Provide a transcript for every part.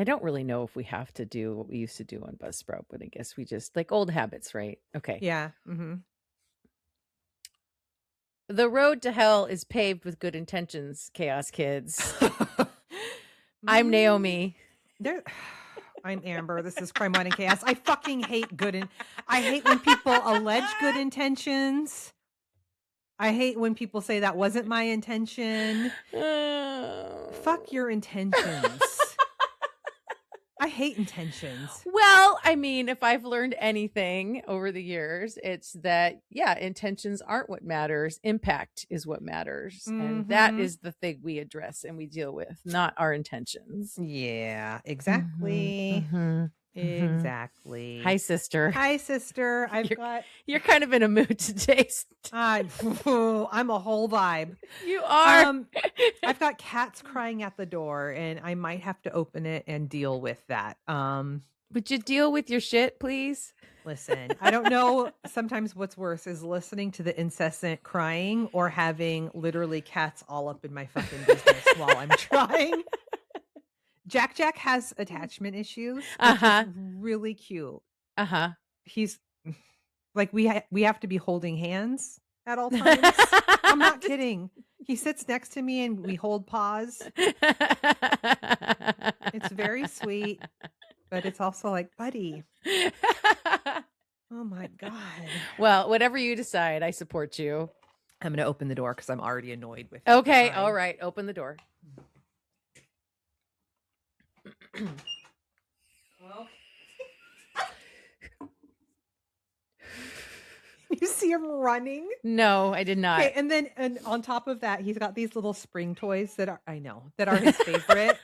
don't really know if we have to do what we used to do on Buzzsprout, but I guess we just like old habits, right? Okay. Yeah. Mm-hmm. The road to hell is paved with good intentions, Chaos Kids. I'm Naomi. I'm Amber. This is Crime, Wine, and Chaos. I fucking hate I hate when people allege good intentions. I hate when people say that wasn't my intention. Fuck your intentions. I hate intentions. Well, I mean, if I've learned anything over the years, it's that, yeah, intentions aren't what matters. Impact is what matters. Mm-hmm. And that is the thing we address and we deal with, not our intentions. Yeah, exactly. Mm-hmm. Exactly. Hi, sister. Hi, sister. You're kind of in a mood today. I'm a whole vibe. You are. I've got cats crying at the door, and I might have to open it and deal with that. Would you deal with your shit, please? Listen, I don't know. Sometimes what's worse is listening to the incessant crying or having literally cats all up in my fucking business while I'm trying. Jack has attachment issues, which is really cute. He's like, we have to be holding hands at all times. I'm not kidding. He sits next to me and we hold paws. It's very sweet, but it's also like, buddy. Oh my God. Well, whatever you decide, I support you. I'm going to open the door because I'm already annoyed with Okay. All right. Open the door. You see him running? No, I did not. Okay, and on top of that, he's got these little spring toys that are his favorite.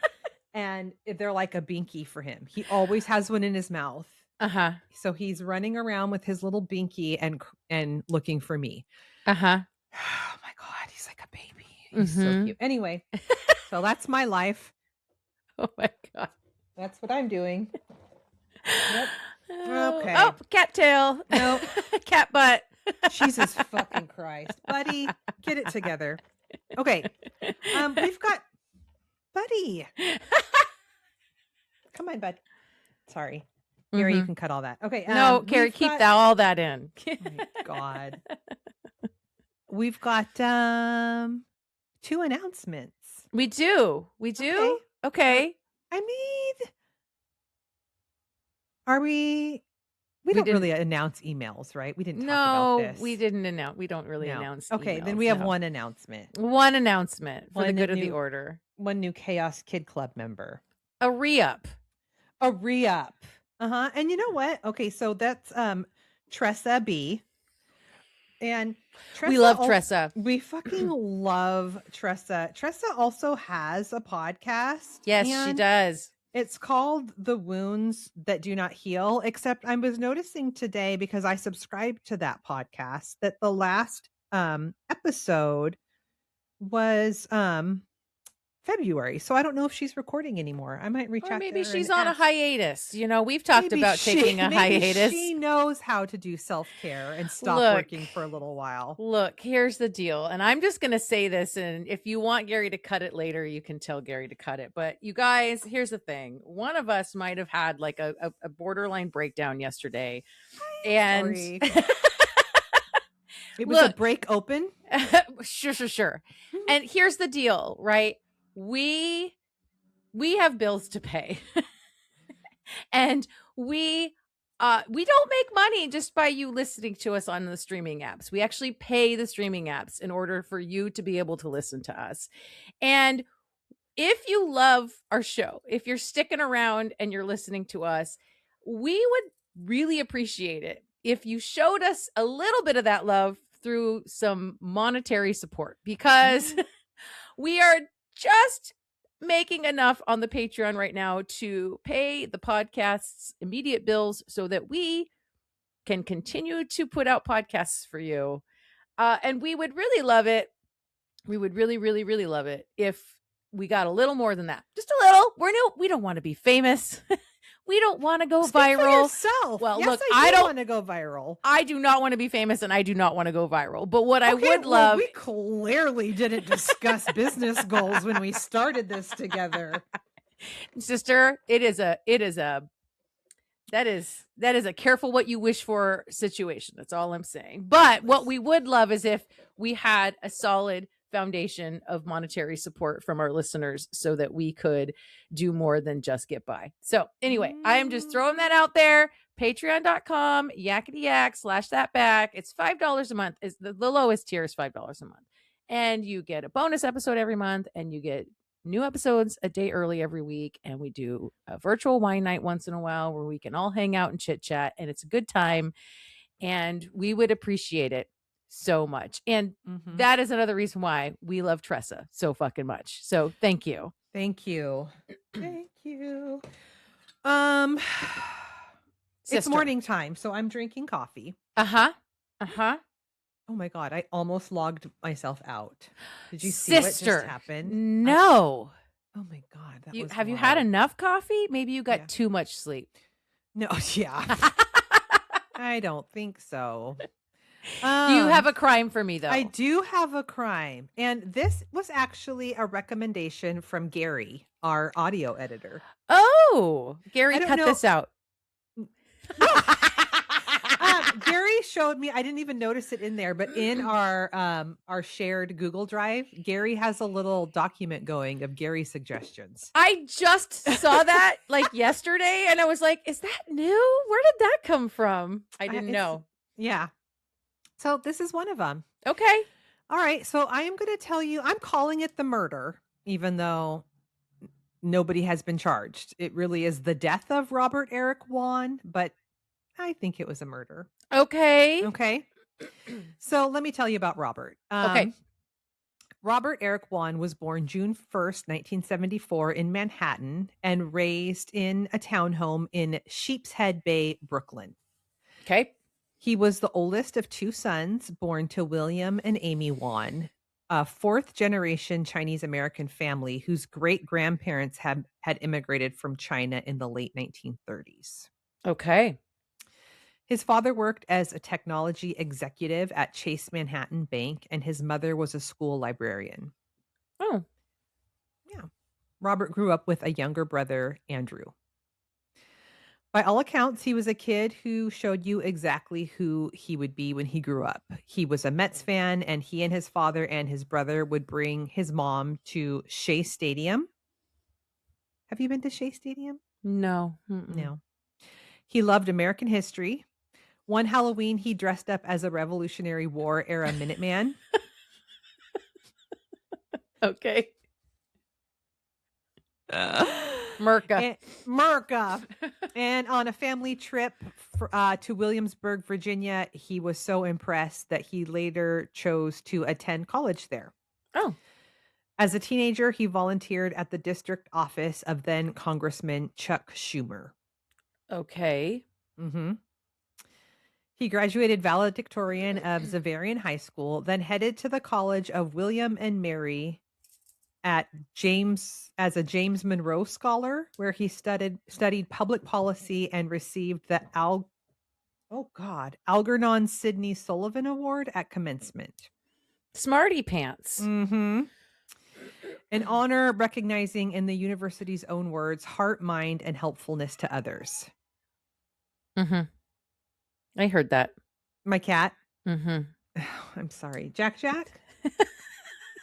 And they're like a binky for him. He always has one in his mouth. So he's running around with his little binky and looking for me. Oh my God, he's like a baby. He's so cute. Anyway, so that's my life. Oh my God. That's what I'm doing. Yep. Okay. Oh, cat tail. No. Cat butt. Jesus fucking Christ. Buddy, get it together. Okay. We've got Buddy. Come on, bud. Sorry. Gary, you can cut all that. Okay. No, Gary, keep all that in. Oh my God. We've got 2 announcements. We do. Okay. I mean, we don't really announce emails, right? We didn't talk about this. No, we didn't announce. We don't really announce. Okay, emails, then we have one announcement. One announcement for the good of the order. One new Chaos Kid Club member. A re-up. And you know what? Okay, so that's Tressa B. And Tressa, we love Tressa. We fucking love Tressa. Tressa also has a podcast. Yes, she does. It's called The Wounds That Do Not Heal, except I was noticing today, because I subscribed to that podcast, that the last episode was February. So I don't know if she's recording anymore. I might reach out to her. Maybe she's on a hiatus. You know, we've talked about taking a hiatus. She knows how to do self-care and stop working for a little while. Look, here's the deal. And I'm just going to say this. And if you want Gary to cut it later, you can tell Gary to cut it. But you guys, here's the thing. One of us might have had like a borderline breakdown yesterday. And it was a break open. Sure. And here's the deal, right? We have bills to pay. And we don't make money just by you listening to us on the streaming apps. We actually pay the streaming apps in order for you to be able to listen to us. And if you love our show, if you're sticking around and you're listening to us, we would really appreciate it if you showed us a little bit of that love through some monetary support, because we are just making enough on the Patreon right now to pay the podcast's immediate bills so that we can continue to put out podcasts for you. And we would really love it. We would really, really, really love it if we got a little more than that. Just a little. We don't want to be famous. We don't want to go viral. For yourself. Well, yes, look, I don't want to go viral. I do not want to be famous, and I do not want to go viral. But what I would love, we clearly didn't discuss business goals when we started this together. Sister, that is a careful what you wish for situation. That's all I'm saying. But what we would love is if we had a solid foundation of monetary support from our listeners so that we could do more than just get by. So anyway, I am just throwing that out there. Patreon.com, yakety yak /that back. It's $5 a month. Is the lowest tier is $5 a month. And you get a bonus episode every month, and you get new episodes a day early every week. And we do a virtual wine night once in a while where we can all hang out and chit chat, and it's a good time. And we would appreciate it so much. And that is another reason why we love Tressa so fucking much. So thank you. Thank you. Thank you. It's morning time, so I'm drinking coffee. Uh-huh. Oh my God, I almost logged myself out. Did you see what just happened? No. Oh my God. That was have you wild. had enough coffee? Maybe you got too much sleep. No, yeah. I don't think so. Do you have a crime for me, though? I do have a crime. And this was actually a recommendation from Gary, our audio editor. Oh, Gary, cut this out. Gary showed me, I didn't even notice it in there, but in our shared Google Drive, Gary has a little document going of Gary suggestions. I just saw that like yesterday, and I was like, is that new? Where did that come from? I didn't know. Yeah. So this is one of them. Okay. All right. So I am going to tell you, I'm calling it the murder, even though nobody has been charged. It really is the death of Robert Eric Wone, but I think it was a murder. Okay. So let me tell you about Robert. Okay. Robert Eric Wone was born June 1st, 1974 in Manhattan and raised in a townhome in Sheepshead Bay, Brooklyn. Okay. He was the oldest of two sons born to William and Amy Wone, a fourth-generation Chinese-American family whose great-grandparents had immigrated from China in the late 1930s. Okay. His father worked as a technology executive at Chase Manhattan Bank, and his mother was a school librarian. Oh. Yeah. Robert grew up with a younger brother, Andrew. By all accounts, he was a kid who showed you exactly who he would be when he grew up. He was a Mets fan, and he and his father and his brother would bring his mom to Shea Stadium. Have you been to Shea Stadium? No. No. He loved American history. One Halloween, he dressed up as a Revolutionary War era Minuteman. Okay. Merca. And on a family trip to Williamsburg, Virginia, he was so impressed that he later chose to attend college there. Oh. As a teenager, he volunteered at the district office of then Congressman Chuck Schumer. Okay. He graduated valedictorian of Xaverian High School, then headed to the College of William and Mary as a James Monroe Scholar, where he studied public policy and received the Algernon Sidney Sullivan Award at commencement. Smarty pants. An honor recognizing, in the university's own words, heart, mind, and helpfulness to others. I heard that. My cat? I'm sorry. Jack?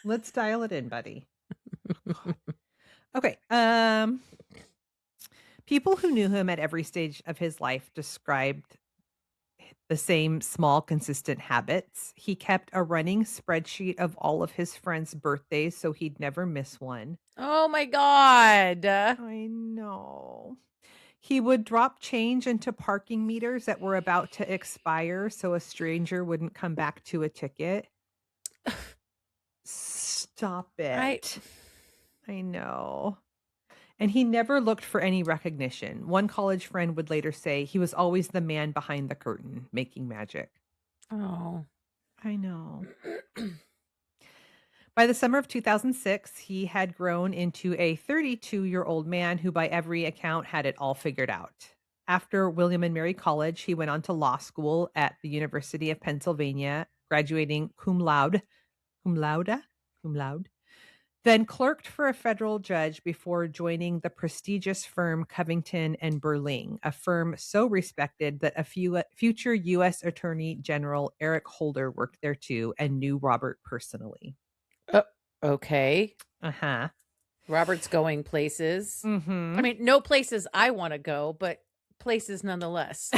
Let's dial it in, buddy. Okay. People who knew him at every stage of his life described the same small, consistent habits. He kept a running spreadsheet of all of his friends' birthdays, so he'd never miss one. Oh my God. I know. He would drop change into parking meters that were about to expire so a stranger wouldn't come back to a ticket. Stop it. I know. And he never looked for any recognition. One college friend would later say he was always the man behind the curtain, making magic. Oh. I know. By the summer of 2006, he had grown into a 32-year-old man who, by every account, had it all figured out. After William and Mary College, he went on to law school at the University of Pennsylvania, graduating cum laude. then clerked for a federal judge before joining the prestigious firm Covington and Burling, a firm so respected that future U.S. Attorney General Eric Holder worked there too and knew Robert personally. Okay. Uh-huh. Robert's going places. Mm-hmm. I mean, no places I want to go, but places nonetheless.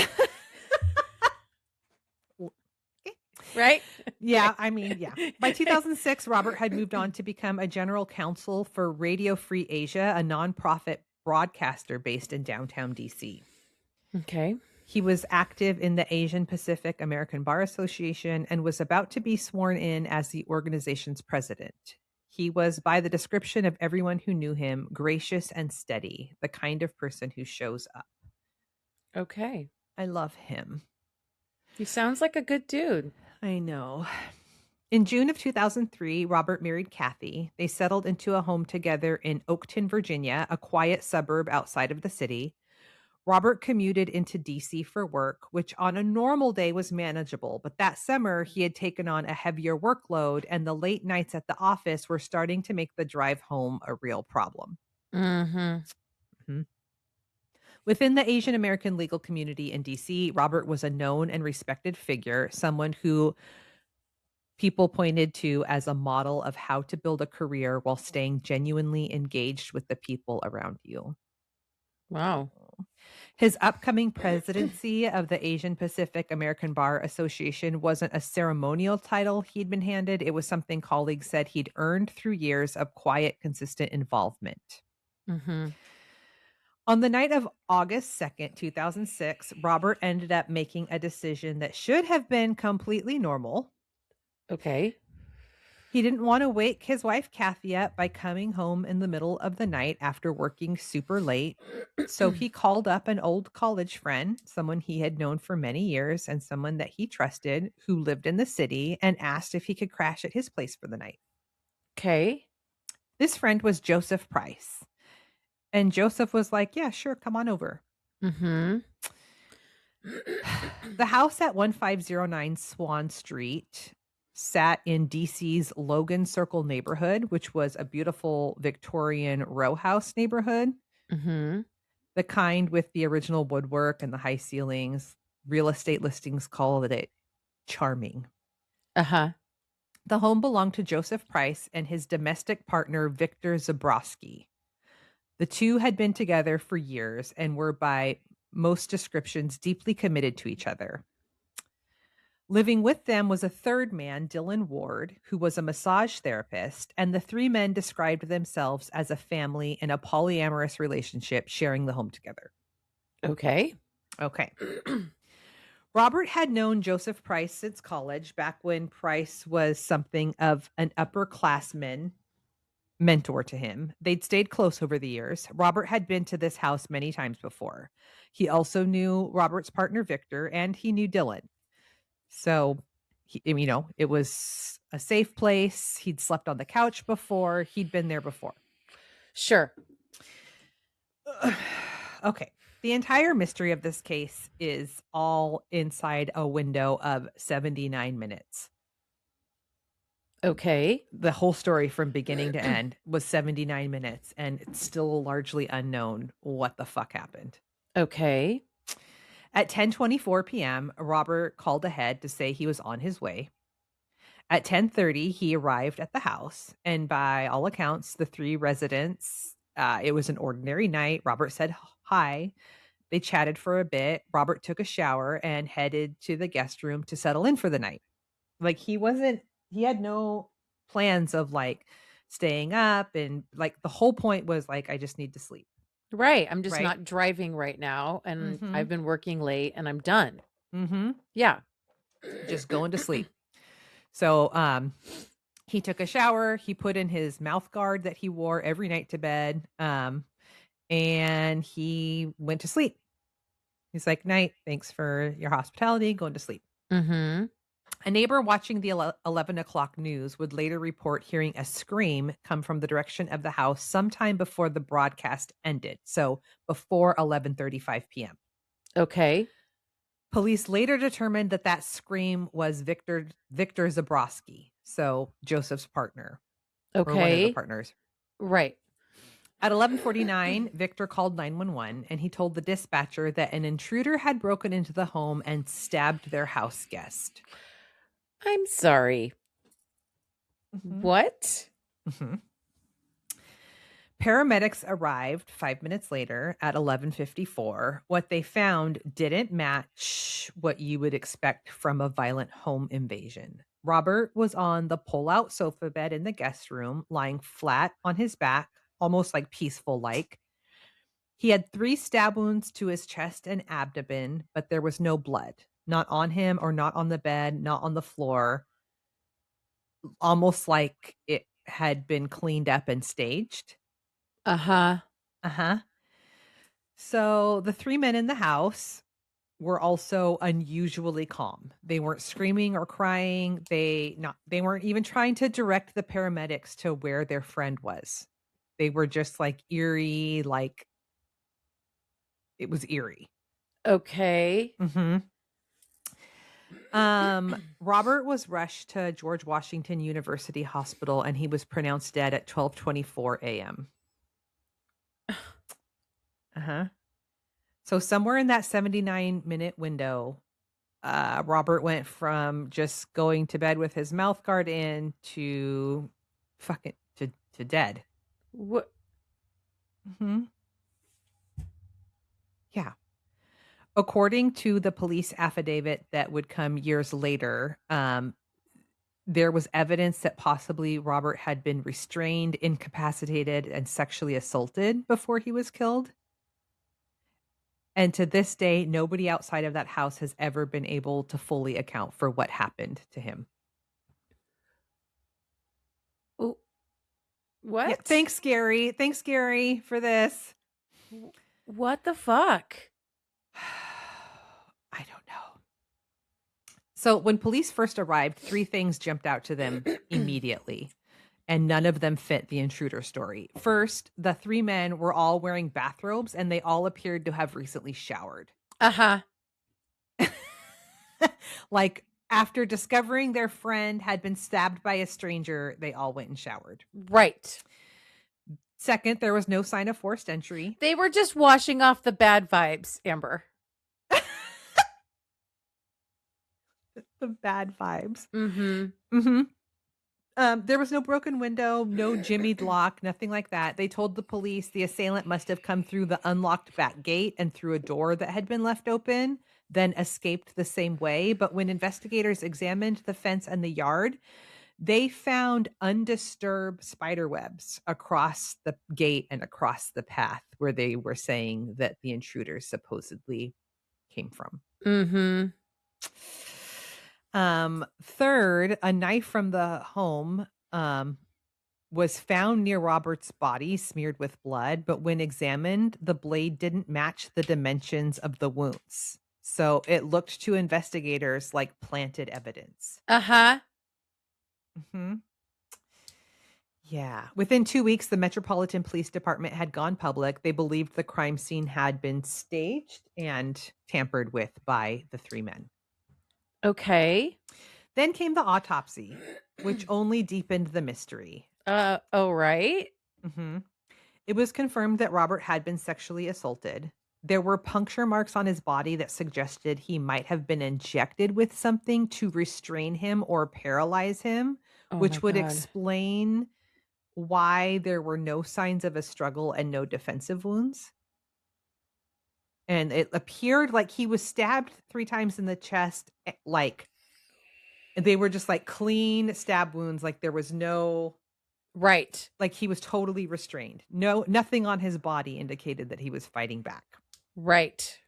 Right? Yeah, I mean, yeah. By 2006, Robert had moved on to become a general counsel for Radio Free Asia, a nonprofit broadcaster based in downtown DC. Okay. He was active in the Asian Pacific American Bar Association and was about to be sworn in as the organization's president. He was, by the description of everyone who knew him, gracious and steady, the kind of person who shows up. Okay. I love him. He sounds like a good dude. I know. In June of 2003, Robert married Kathy. They settled into a home together in Oakton, Virginia, a quiet suburb outside of the city. Robert commuted into DC for work, which on a normal day was manageable. But that summer, he had taken on a heavier workload, and the late nights at the office were starting to make the drive home a real problem. Mm-hmm. Within the Asian American legal community in DC, Robert was a known and respected figure, someone who people pointed to as a model of how to build a career while staying genuinely engaged with the people around you. Wow. His upcoming presidency of the Asian Pacific American Bar Association wasn't a ceremonial title he'd been handed. It was something colleagues said he'd earned through years of quiet, consistent involvement. Mm-hmm. On the night of August 2nd, 2006, Robert ended up making a decision that should have been completely normal. Okay. He didn't want to wake his wife Kathy up by coming home in the middle of the night after working super late. So he called up an old college friend, someone he had known for many years and someone that he trusted who lived in the city, and asked if he could crash at his place for the night. Okay. This friend was Joseph Price. And Joseph was like, yeah, sure, come on over. Mm-hmm. The house at 1509 Swann Street sat in DC's Logan Circle neighborhood, which was a beautiful Victorian row house neighborhood. Mm-hmm. The kind with the original woodwork and the high ceilings. Real estate listings called it charming. Uh-huh. The home belonged to Joseph Price and his domestic partner, Victor Zabrowski. The two had been together for years and were, by most descriptions, deeply committed to each other. Living with them was a third man, Dylan Ward, who was a massage therapist, and the three men described themselves as a family in a polyamorous relationship, sharing the home together. Okay. Okay. Robert had known Joseph Price since college, back when Price was something of an upperclassman mentor to him. They'd stayed close over the years. Robert had been to this house many times before. He also knew Robert's partner, Victor, and he knew Dylan. So, it was a safe place. He'd slept on the couch before. He'd been there before. Sure. Okay. The entire mystery of this case is all inside a window of 79 minutes. Okay. The whole story from beginning to end was 79 minutes, and it's still largely unknown what the fuck happened. Okay. At 10:24 p.m., Robert called ahead to say he was on his way. At 10:30, he arrived at the house, and by all accounts, the three residents, it was an ordinary night. Robert said hi. They chatted for a bit. Robert took a shower and headed to the guest room to settle in for the night. Like, he had no plans of like staying up, and like the whole point was like, I just need to sleep. Right. I'm just Right? not driving right now, and Mhm. I've been working late, and I'm done. Mm-hmm. Yeah. Just going to sleep. So he took a shower. He put in his mouth guard that he wore every night to bed. And he went to sleep. He's like, night, thanks for your hospitality, going to sleep. Mm-hmm. A neighbor watching the 11 o'clock news would later report hearing a scream come from the direction of the house sometime before the broadcast ended. So before 11:35 p.m. Okay. Police later determined that scream was Victor Zabrowski, so Joseph's partner. or one of the Okay. partners. Right. At 11:49, Victor called 911 and he told the dispatcher that an intruder had broken into the home and stabbed their house guest. I'm sorry. Mhm. What? Mhm. Paramedics arrived 5 minutes later at 11:54. What they found didn't match what you would expect from a violent home invasion. Robert was on the pull-out sofa bed in the guest room, lying flat on his back, almost like peaceful like. He had 3 stab wounds to his chest and abdomen, but there was no blood. Not on him or not on the bed, not on the floor. Almost like it had been cleaned up and staged. Uh-huh. Uh-huh. So the 3 men in the house were also unusually calm. They weren't screaming or crying. They weren't even trying to direct the paramedics to where their friend was. They were just like eerie, like it was eerie. Okay. Mhm. Robert was rushed to George Washington University Hospital and he was pronounced dead at 12:24 a.m. Uh-huh. So somewhere in that 79-minute window, Robert went from just going to bed with his mouth guard in to fucking to dead. What? Mhm. Yeah. According to the police affidavit that would come years later, there was evidence that possibly Robert had been restrained, incapacitated, and sexually assaulted before he was killed. And to this day, nobody outside of that house has ever been able to fully account for what happened to him. Oh, Yeah. what? Thanks, Gary. Thanks, Gary, for this. What the fuck? I don't know. So when police first arrived, 3 things jumped out to them immediately, and none of them fit the intruder story. First, the 3 men were all wearing bathrobes and they all appeared to have recently showered. Uh-huh. Like after discovering their friend had been stabbed by a stranger, they all went and showered. Right. Second, there was no sign of forced entry. They were just washing off the bad vibes, Amber. The bad vibes. Mm-hmm. Mhm. There was no broken window, no jimmied lock, nothing like that. They told the police the assailant must have come through the unlocked back gate and through a door that had been left open, then escaped the same way. But when investigators examined the fence and the yard, they found undisturbed spider webs across the gate and across the path where they were saying that the intruders supposedly came from. Mm-hmm. Third, a knife from the home was found near Robert's body, smeared with blood, but when examined, the blade didn't match the dimensions of the wounds. So it looked to investigators like planted evidence. Uh-huh. Hmm. Yeah. Within 2 weeks, the Metropolitan Police Department had gone public. They believed the crime scene had been staged and tampered with by the 3 men. Okay. Then came the autopsy, which only deepened the mystery. Oh, right. Hmm. It was confirmed that Robert had been sexually assaulted. There were puncture marks on his body that suggested he might have been injected with something to restrain him or paralyze him, Oh my which would God. explain why there were no signs of a struggle and no defensive wounds. And it appeared like he was stabbed 3 times in the chest, like they were just like clean stab wounds, like there was no, Right. like he was totally restrained. No, nothing on his body indicated that he was fighting back. Right.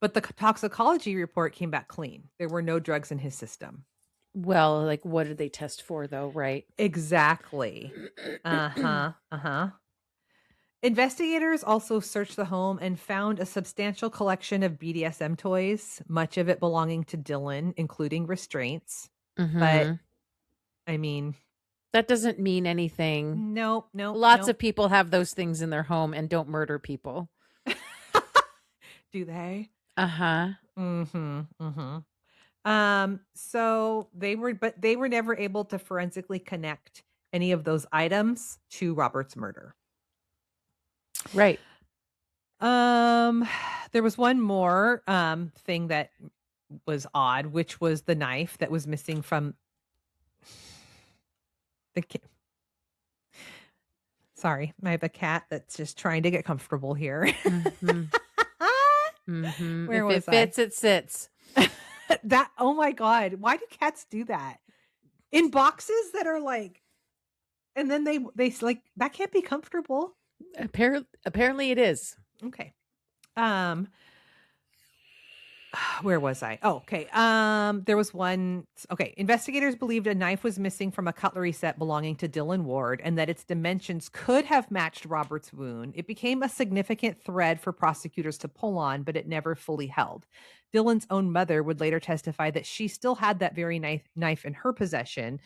But the toxicology report came back clean. There were no drugs in his system. Well, like, what did they test for, though? Right. Exactly. Uh-huh. Uh-huh. Investigators also searched the home and found a substantial collection of BDSM toys, much of it belonging to Dylan, including restraints. Mm-hmm. But I mean, that doesn't mean anything. no. Lots of people have those things in their home and don't murder people. Do they? Uh-huh. Mm-hmm. Mm-hmm. So they were never able to forensically connect any of those items to Robert's murder. Right. There was one more thing that was odd, which was the knife that was missing from the Sorry, I have a cat that's just trying to get comfortable here. Mm-hmm. Mm-hmm. Where if was it fits, it sits. That, oh my God, why do cats do that? In boxes that are like, and then they like, that can't be comfortable. Apparently it is. Okay. Where was I? Oh, okay. There was one. Okay. Investigators believed a knife was missing from a cutlery set belonging to Dylan Ward and that its dimensions could have matched Robert's wound. It became a significant thread for prosecutors to pull on, but it never fully held. Dylan's own mother would later testify that she still had that very knife in her possession,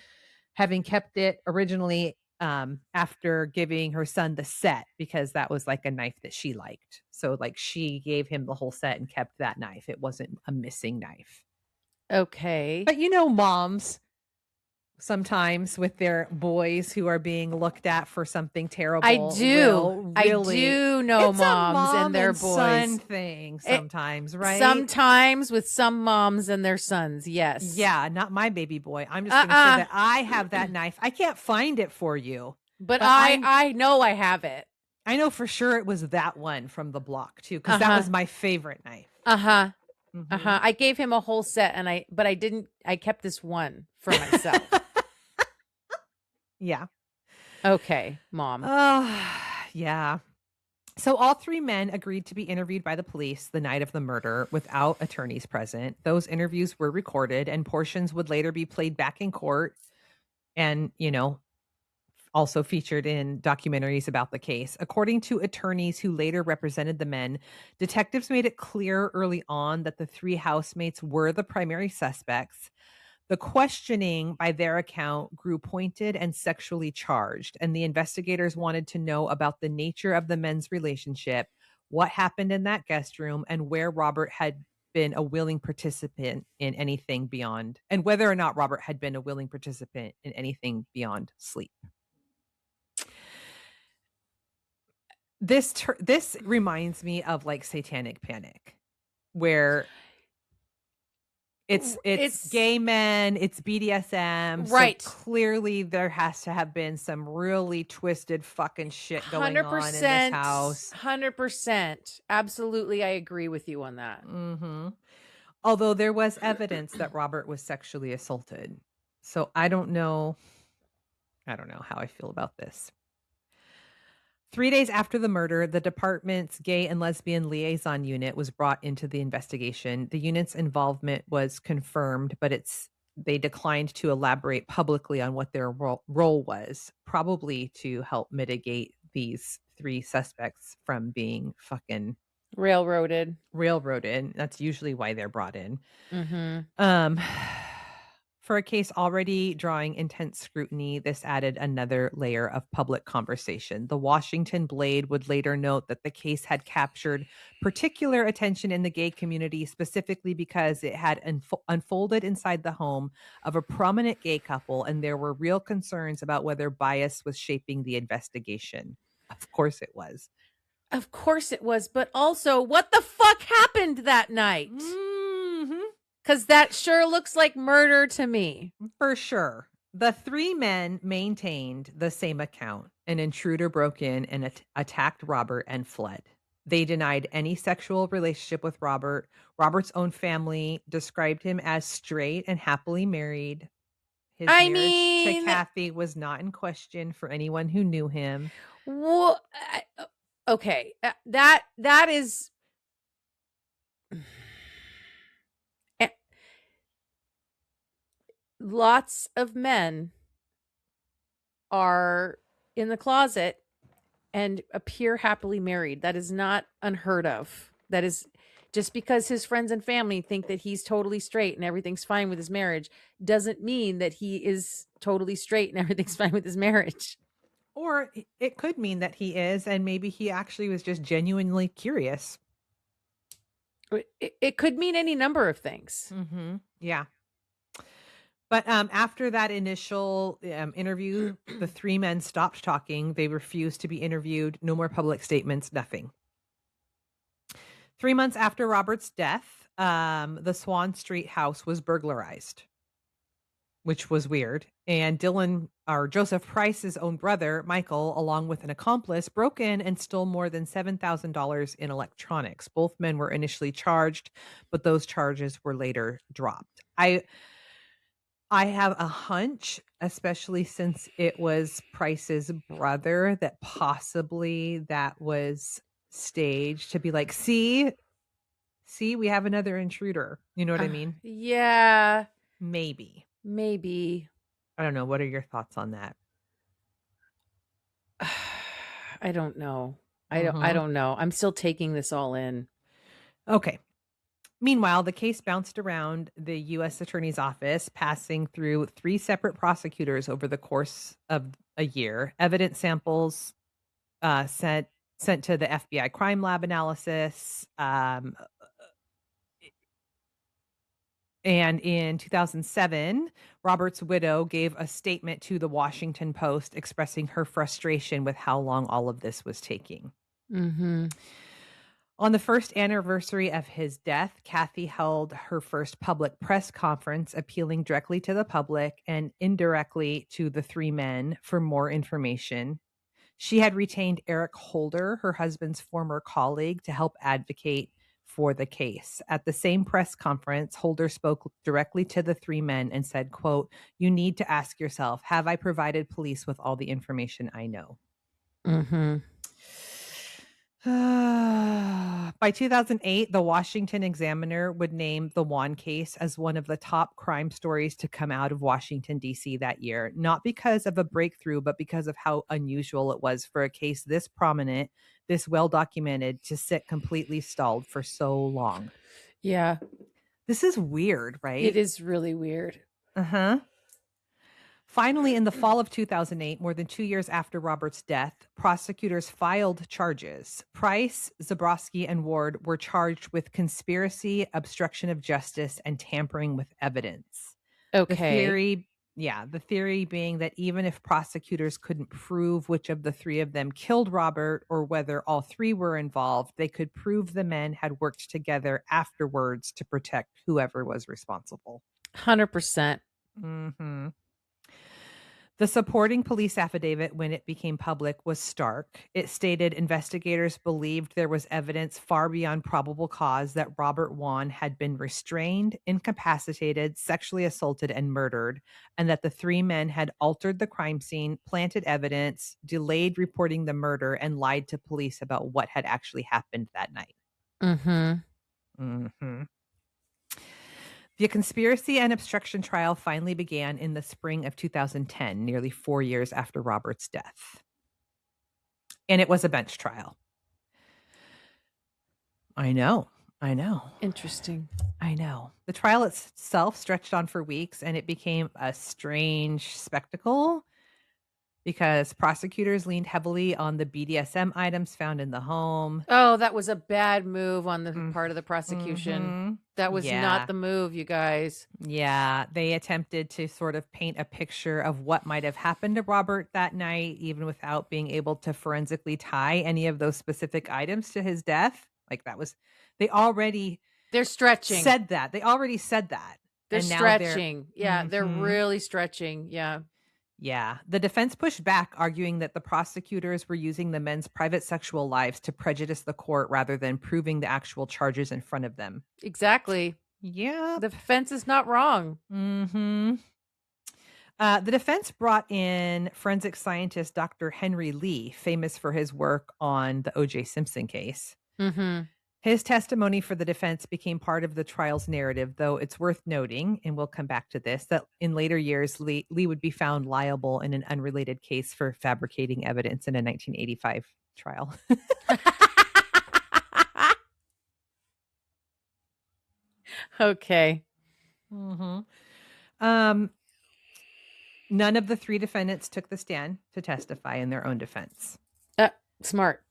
having kept it originally after giving her son the set, because that was like a knife that she liked. So like she gave him the whole set and kept that knife. It wasn't a missing knife. Okay. But you know, moms sometimes with their boys who are being looked at for something terrible. I do. I do know it's moms a mom and their son boys. thing sometimes, right? Sometimes with some moms and their sons, yes. Yeah, not my baby boy. I'm just going to say that I have that knife. I can't find it for you. But I know I have it. I know for sure it was that one from the block too, because that was my favorite knife. Mm-hmm. I gave him a whole set but I kept this one for myself. Yeah. Okay, Mom. Yeah. So all three men agreed to be interviewed by the police the night of the murder without attorneys present. Those interviews were recorded and portions would later be played back in court and, also featured in documentaries about the case. According to attorneys who later represented the men, detectives made it clear early on that the three housemates were the primary suspects. The questioning, by their account, grew pointed and sexually charged, and the investigators wanted to know about the nature of the men's relationship, what happened in that guest room, and where Robert had been a willing participant in anything beyond, and whether or not Robert had been a willing participant in anything beyond sleep. This reminds me of like Satanic Panic, where it's gay men, it's BDSM. Right. So clearly there has to have been some really twisted fucking shit going on in this house. 100%. Absolutely. I agree with you on that. Mm-hmm. Although there was evidence that Robert was sexually assaulted. So I don't know how I feel about this. 3 days after the murder, the department's gay and lesbian liaison unit was brought into the investigation. The unit's involvement was confirmed, but they declined to elaborate publicly on what their role was, probably to help mitigate these three suspects from being fucking railroaded. That's usually why they're brought in. Mm-hmm. For a case already drawing intense scrutiny, this added another layer of public conversation. The Washington Blade would later note that the case had captured particular attention in the gay community, specifically because it had unfolded inside the home of a prominent gay couple, and there were real concerns about whether bias was shaping the investigation. Of course it was. Of course it was, but also, what the fuck happened that night? Because that sure looks like murder to me. For sure. The three men maintained the same account. An intruder broke in and attacked Robert and fled. They denied any sexual relationship with Robert. Robert's own family described him as straight and happily married. His marriage to Kathy was not in question for anyone who knew him. Well, okay. That is... Lots of men are in the closet and appear happily married. That is not unheard of. That is just because his friends and family think that he's totally straight and everything's fine with his marriage doesn't mean that he is totally straight and everything's fine with his marriage. Or it could mean that he is, and maybe he actually was just genuinely curious. It could mean any number of things. Mm-hmm. Yeah. But after that initial interview, the three men stopped talking. They refused to be interviewed. No more public statements, nothing. 3 months after Robert's death, the Swann Street house was burglarized, which was weird. And Joseph Price's own brother, Michael, along with an accomplice, broke in and stole more than $7,000 in electronics. Both men were initially charged, but those charges were later dropped. I have a hunch, especially since it was Price's brother, that possibly that was staged to be like, see, we have another intruder. You know what I mean? Yeah. Maybe. I don't know. What are your thoughts on that? I don't know. I don't know. I'm still taking this all in. Okay. Meanwhile, the case bounced around the U.S. Attorney's Office, passing through 3 separate prosecutors over the course of a year. Evidence samples sent to the FBI crime lab analysis. And in 2007, Robert's widow gave a statement to the Washington Post expressing her frustration with how long all of this was taking. Mm-hmm. On the first anniversary of his death, Kathy held her first public press conference, appealing directly to the public and indirectly to the 3 men for more information. She had retained Eric Holder, her husband's former colleague, to help advocate for the case. At the same press conference, Holder spoke directly to the 3 men and said, quote, "You need to ask yourself, have I provided police with all the information I know?" Mm-hmm. By 2008, the Washington Examiner would name the Wone case as one of the top crime stories to come out of Washington, D.C. that year, not because of a breakthrough, but because of how unusual it was for a case this prominent, this well-documented, to sit completely stalled for so long. Yeah. This is weird, right? It is really weird. Uh-huh. Finally, in the fall of 2008, more than 2 years after Robert's death, prosecutors filed charges. Price, Zabrowski, and Ward were charged with conspiracy, obstruction of justice, and tampering with evidence. Okay. The theory being that even if prosecutors couldn't prove which of the 3 of them killed Robert or whether all 3 were involved, they could prove the men had worked together afterwards to protect whoever was responsible. 100%. Mm-hmm. The supporting police affidavit, when it became public, was stark. It stated investigators believed there was evidence far beyond probable cause that Robert Wone had been restrained, incapacitated, sexually assaulted, and murdered, and that the 3 men had altered the crime scene, planted evidence, delayed reporting the murder, and lied to police about what had actually happened that night. Mm-hmm. Mm-hmm. The conspiracy and obstruction trial finally began in the spring of 2010, nearly 4 years after Robert's death. And it was a bench trial. I know. Interesting. I know. The trial itself stretched on for weeks, and it became a strange spectacle because prosecutors leaned heavily on the BDSM items found in the home. Oh, that was a bad move on the part of the prosecution. Mm-hmm. That was not the move, you guys. Yeah, they attempted to sort of paint a picture of what might have happened to Robert that night, even without being able to forensically tie any of those specific items to his death. Like they're stretching. They already said that. They're stretching. They're really stretching. Yeah. The defense pushed back, arguing that the prosecutors were using the men's private sexual lives to prejudice the court rather than proving the actual charges in front of them. Exactly. Yeah. The defense is not wrong. Mm-hmm. The defense brought in forensic scientist Dr. Henry Lee, famous for his work on the O.J. Simpson case. Mm-hmm. His testimony for the defense became part of the trial's narrative, though it's worth noting, and we'll come back to this, that in later years, Lee would be found liable in an unrelated case for fabricating evidence in a 1985 trial. Okay. Mm-hmm. None of the 3 defendants took the stand to testify in their own defense. Smart.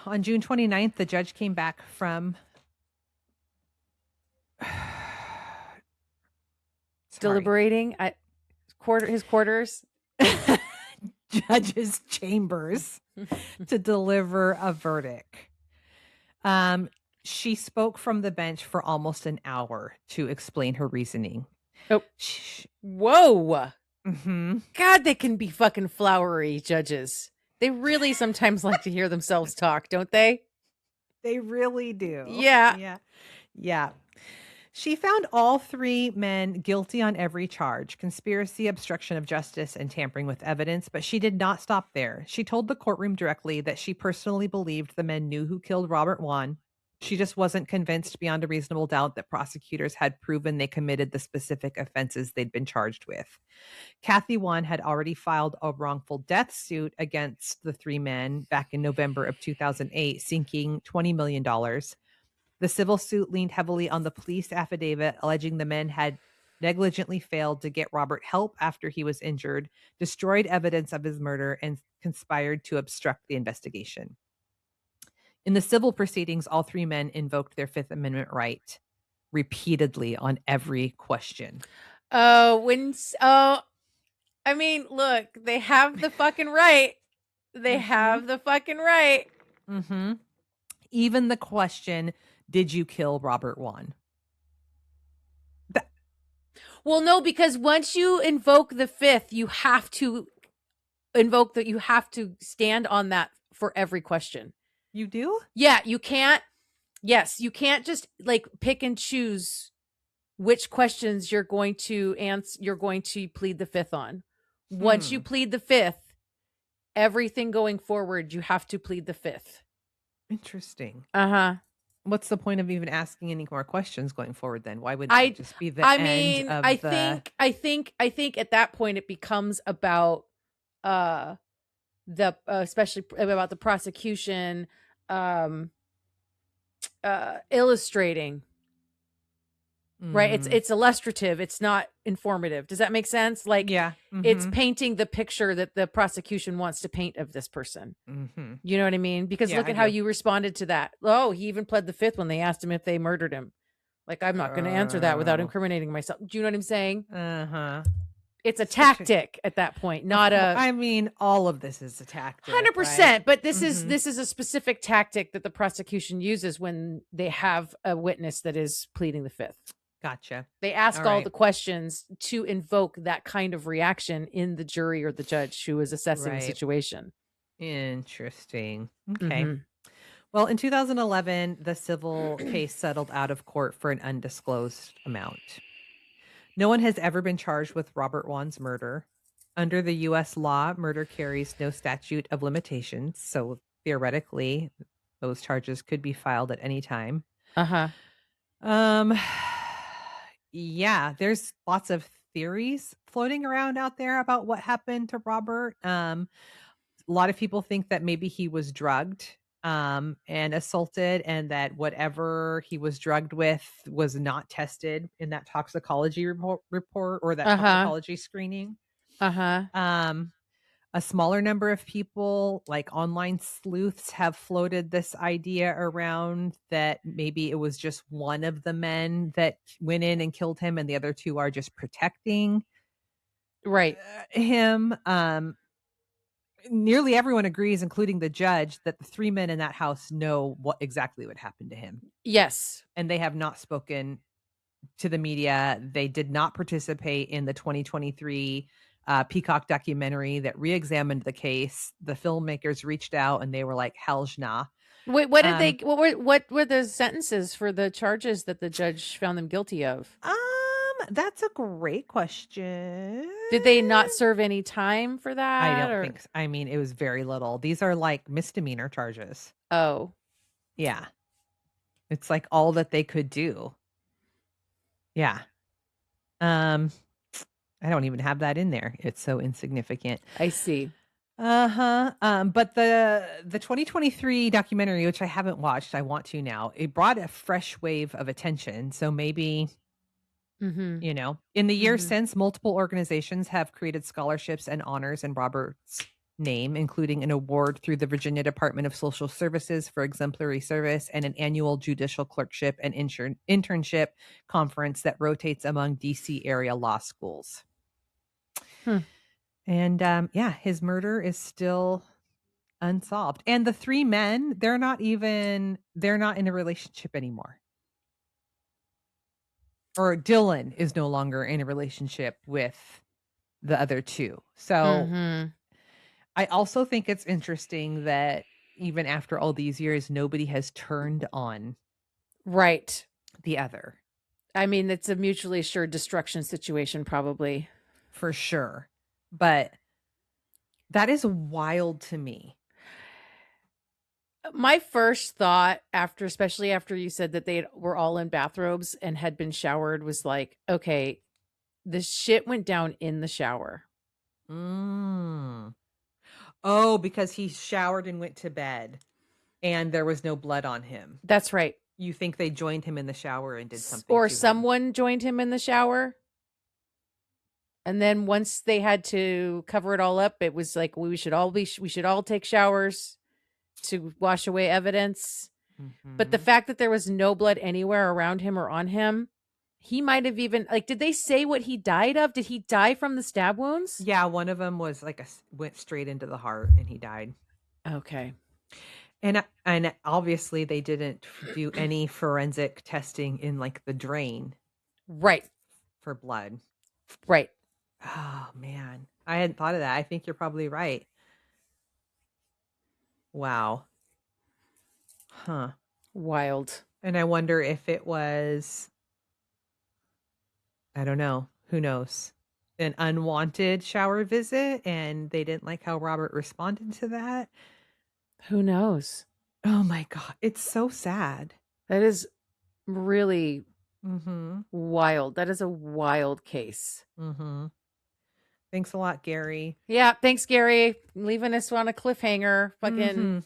On June 29th, the judge came back from deliberating at his quarters. Judge's chambers to deliver a verdict. She spoke from the bench for almost an hour to explain her reasoning. Oh, whoa. Mm-hmm. God, they can be fucking flowery, judges. They really sometimes like to hear themselves talk, don't they? They really do. Yeah. Yeah. She found all three men guilty on every charge: conspiracy, obstruction of justice, and tampering with evidence. But she did not stop there. She told the courtroom directly that she personally believed the men knew who killed Robert Wone. She just wasn't convinced beyond a reasonable doubt that prosecutors had proven they committed the specific offenses they'd been charged with. Kathy Wone had already filed a wrongful death suit against the three men back in November of 2008, seeking $20 million. The civil suit leaned heavily on the police affidavit alleging the men had negligently failed to get Robert help after he was injured, destroyed evidence of his murder, and conspired to obstruct the investigation. In the civil proceedings, all three men invoked their Fifth Amendment right repeatedly on every question. I mean, look, they have the fucking right. They have the fucking right. Mm-hmm. Even the question, did you kill Robert Wone? Well, no, because once you invoke the Fifth, you have to you have to stand on that for every question. You do? Yeah, you can't. Yes, you can't just like pick and choose which questions you're going to answer. You're going to plead the Fifth on. Once you plead the Fifth, everything going forward, you have to plead the Fifth. Interesting. What's the point of even asking any more questions going forward then? Why would it just be the end of I think at that point it becomes about especially about the prosecution illustrating. Right? It's illustrative, it's not informative. Does that make sense? Like, yeah. It's painting the picture that the prosecution wants to paint of this person. You know what I mean? Because look at how you responded to that. Oh, he even pled the Fifth when they asked him if they murdered him. Like, I'm not going to answer that without incriminating myself. Do you know what I'm saying? It's a tactic at that point, not I mean, all of this is a tactic. 100%. Right? But this is a specific tactic that the prosecution uses when they have a witness that is pleading the Fifth. Gotcha. They ask all the questions to invoke that kind of reaction in the jury or the judge who is assessing the situation. Interesting. Okay. Well, in 2011, the civil case settled out of court for an undisclosed amount. No one has ever been charged with Robert Wone's murder. Under the U.S. law, murder carries no statute of limitations, so theoretically, those charges could be filed at any time. Yeah, there's lots of theories floating around out there about what happened to Robert. A lot of people think that maybe he was drugged and assaulted, and that whatever he was drugged with was not tested in that toxicology report or that toxicology screening. A smaller number of people, like online sleuths, have floated this idea around that maybe it was just one of the men that went in and killed him and the other two are just protecting him. Nearly everyone agrees, including the judge, that the three men in that house know what exactly what happened to him. Yes. And they have not spoken to the media. They did not participate in the 2023 Peacock documentary that re-examined the case. The filmmakers reached out and they were like, "Hell's nah." Wait, what did what were the sentences for the charges that the judge found them guilty of? That's a great question. Did they not serve any time for that? I don't think so. I mean, it was very little. These are like misdemeanor charges. Oh. Yeah. It's like all that they could do. Yeah. I don't even have that in there. It's so insignificant. I see. But the 2023 documentary, which I haven't watched, I want to now, it brought a fresh wave of attention. So maybe, you know, in the years since, multiple organizations have created scholarships and honors in Robert's name, including an award through the Virginia Department of Social Services for exemplary service and an annual judicial clerkship and internship conference that rotates among DC area law schools. And yeah, his murder is still unsolved. And the three men, they're not in a relationship anymore. Or Dylan is no longer in a relationship with the other two. So I also think it's interesting that even after all these years, nobody has turned on the other. I mean, it's a mutually assured destruction situation, probably. For sure. But that is wild to me. My first thought especially after you said that they were all in bathrobes and had been showered, was like, okay, the shit went down in the shower. Oh, because he showered and went to bed and there was no blood on him. That's right. You think they joined him in the shower and did something or to him. someone joined him in the shower. And then once they had to cover it all up, it was like, we should all take showers to wash away evidence. But the fact that there was no blood anywhere around him or on him, he might have even, like, did they say what he died of? Did he die from the stab wounds? Yeah, one of them was like went straight into the heart and he died. Okay. And obviously they didn't do any forensic testing in like the drain. Right. For blood. Right. Oh man. I hadn't thought of that. I think you're probably right. Wow. Huh. Wild. And I wonder if it was, I don't know, who knows, an unwanted shower visit and they didn't like how Robert responded to that. Who knows? Oh my God. It's so sad. That is really wild. That is a wild case. Thanks a lot, Gary. Yeah. Thanks, Gary. Leaving us on a cliffhanger. Fucking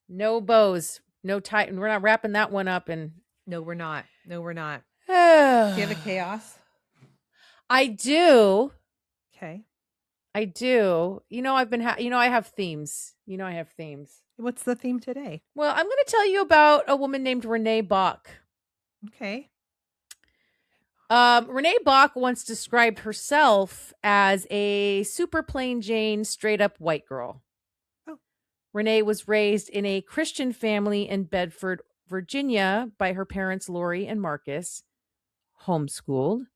no bows, no tie. We're not wrapping that one up. And no, we're not. Do you have a chaos? I do. Okay. I do. I have themes. What's the theme today? Well, I'm going to tell you about a woman named Renee Bach. Okay. Renee Bach once described herself as a super plain Jane, straight up white girl. Oh. Renee was raised in a Christian family in Bedford, Virginia by her parents, Lori and Marcus, homeschooled.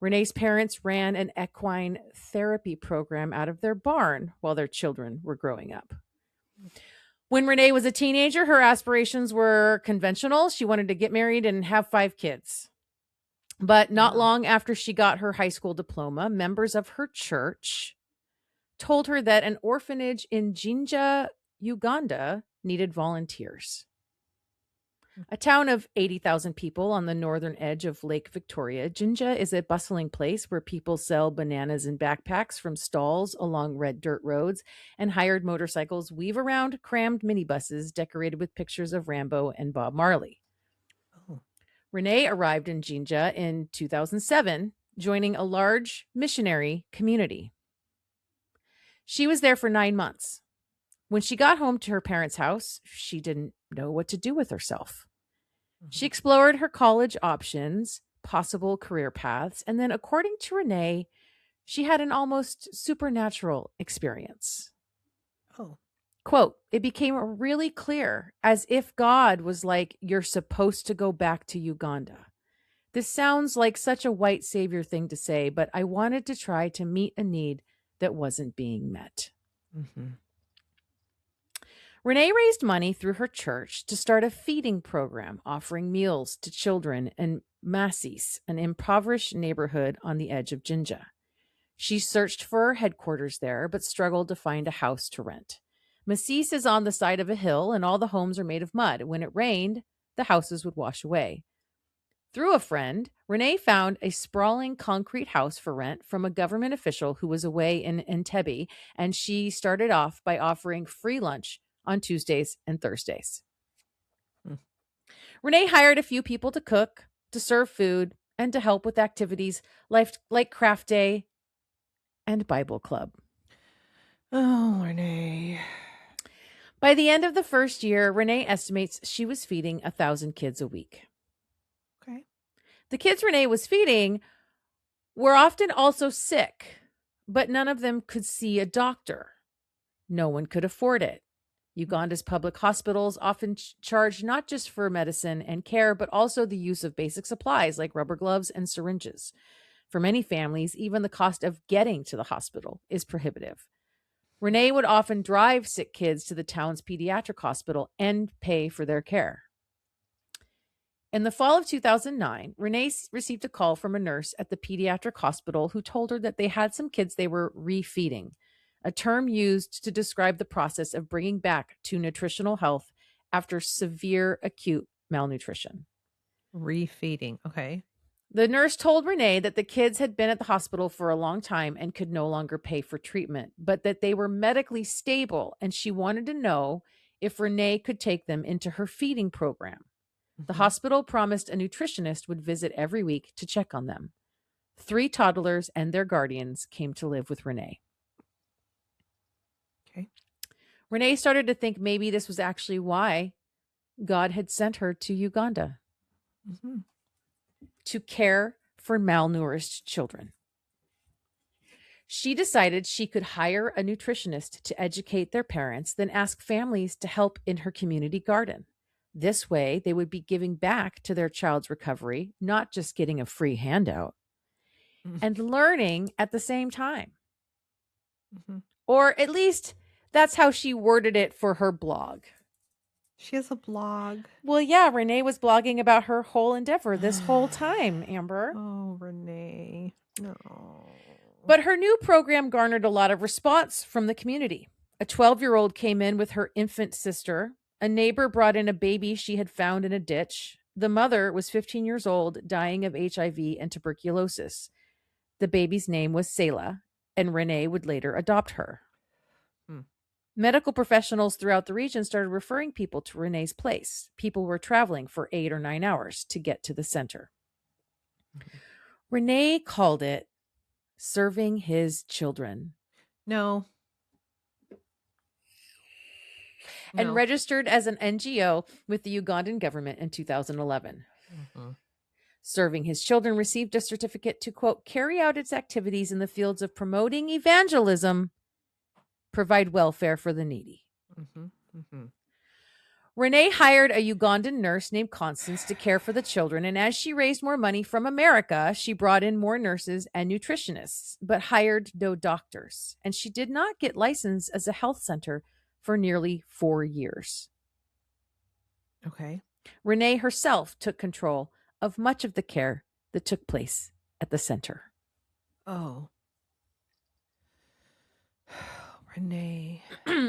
Renee's parents ran an equine therapy program out of their barn while their children were growing up. When Renee was a teenager, her aspirations were conventional. She wanted to get married and have 5 kids. But not long after she got her high school diploma, members of her church told her that an orphanage in Jinja, Uganda, needed volunteers. A town of 80,000 people on the northern edge of Lake Victoria, Jinja is a bustling place where people sell bananas and backpacks from stalls along red dirt roads, and hired motorcycles weave around crammed minibuses decorated with pictures of Rambo and Bob Marley. Renee arrived in Jinja in 2007, joining a large missionary community. She was there for 9 months. When she got home to her parents' house, she didn't know what to do with herself. She explored her college options, possible career paths, and then, according to Renee, she had an almost supernatural experience. Quote, "It became really clear, as if God was like, you're supposed to go back to Uganda. This sounds like such a white savior thing to say, but I wanted to try to meet a need that wasn't being met." Renee raised money through her church to start a feeding program offering meals to children in Massis, an impoverished neighborhood on the edge of Jinja. She searched for headquarters there, but struggled to find a house to rent. Massis is on the side of a hill, and all the homes are made of mud. When it rained, the houses would wash away. Through a friend, Renee found a sprawling concrete house for rent from a government official who was away in Entebbe, and she started off by offering free lunch on Tuesdays and Thursdays. Renee hired a few people to cook, to serve food, and to help with activities like craft day and Bible club. Oh, Renee. By the end of the first year, Renee estimates she was feeding 1,000 kids a week. Okay. The kids Renee was feeding were often also sick, but none of them could see a doctor. No one could afford it. Uganda's public hospitals often charge not just for medicine and care, but also the use of basic supplies like rubber gloves and syringes. For many families, even the cost of getting to the hospital is prohibitive. Renee would often drive sick kids to the town's pediatric hospital and pay for their care. In the fall of 2009, Renee received a call from a nurse at the pediatric hospital who told her that they had some kids they were refeeding, a term used to describe the process of bringing back to nutritional health after severe acute malnutrition. Refeeding. Okay. The nurse told Renee that the kids had been at the hospital for a long time and could no longer pay for treatment, but that they were medically stable, and she wanted to know if Renee could take them into her feeding program. The hospital promised a nutritionist would visit every week to check on them. 3 toddlers and their guardians came to live with Renee. Okay. Renee started to think maybe this was actually why God had sent her to Uganda, to care for malnourished children. She decided she could hire a nutritionist to educate their parents, then ask families to help in her community garden. This way, they would be giving back to their child's recovery, not just getting a free handout, and learning at the same time. Or at least that's how she worded it for her blog. She has a blog. Well, yeah, Renee was blogging about her whole endeavor this whole time, Amber. Oh, Renee. No. But her new program garnered a lot of response from the community. A 12-year-old came in with her infant sister. A neighbor brought in a baby she had found in a ditch. The mother was 15 years old, dying of HIV and tuberculosis. The baby's name was Selah, and Renee would later adopt her. Medical professionals throughout the region started referring people to Renee's place. People were traveling for 8 or 9 hours to get to the center. Renee called it serving his children. No. And registered as an NGO with the Ugandan government in 2011. Serving His Children received a certificate to, quote, carry out its activities in the fields of promoting evangelism, provide welfare for the needy. Renee hired a Ugandan nurse named Constance to care for the children, and as she raised more money from America, she brought in more nurses and nutritionists, but hired no doctors. And she did not get licensed as a health center for nearly 4 years. Okay. Renee herself took control of much of the care that took place at the center. Oh. Renee.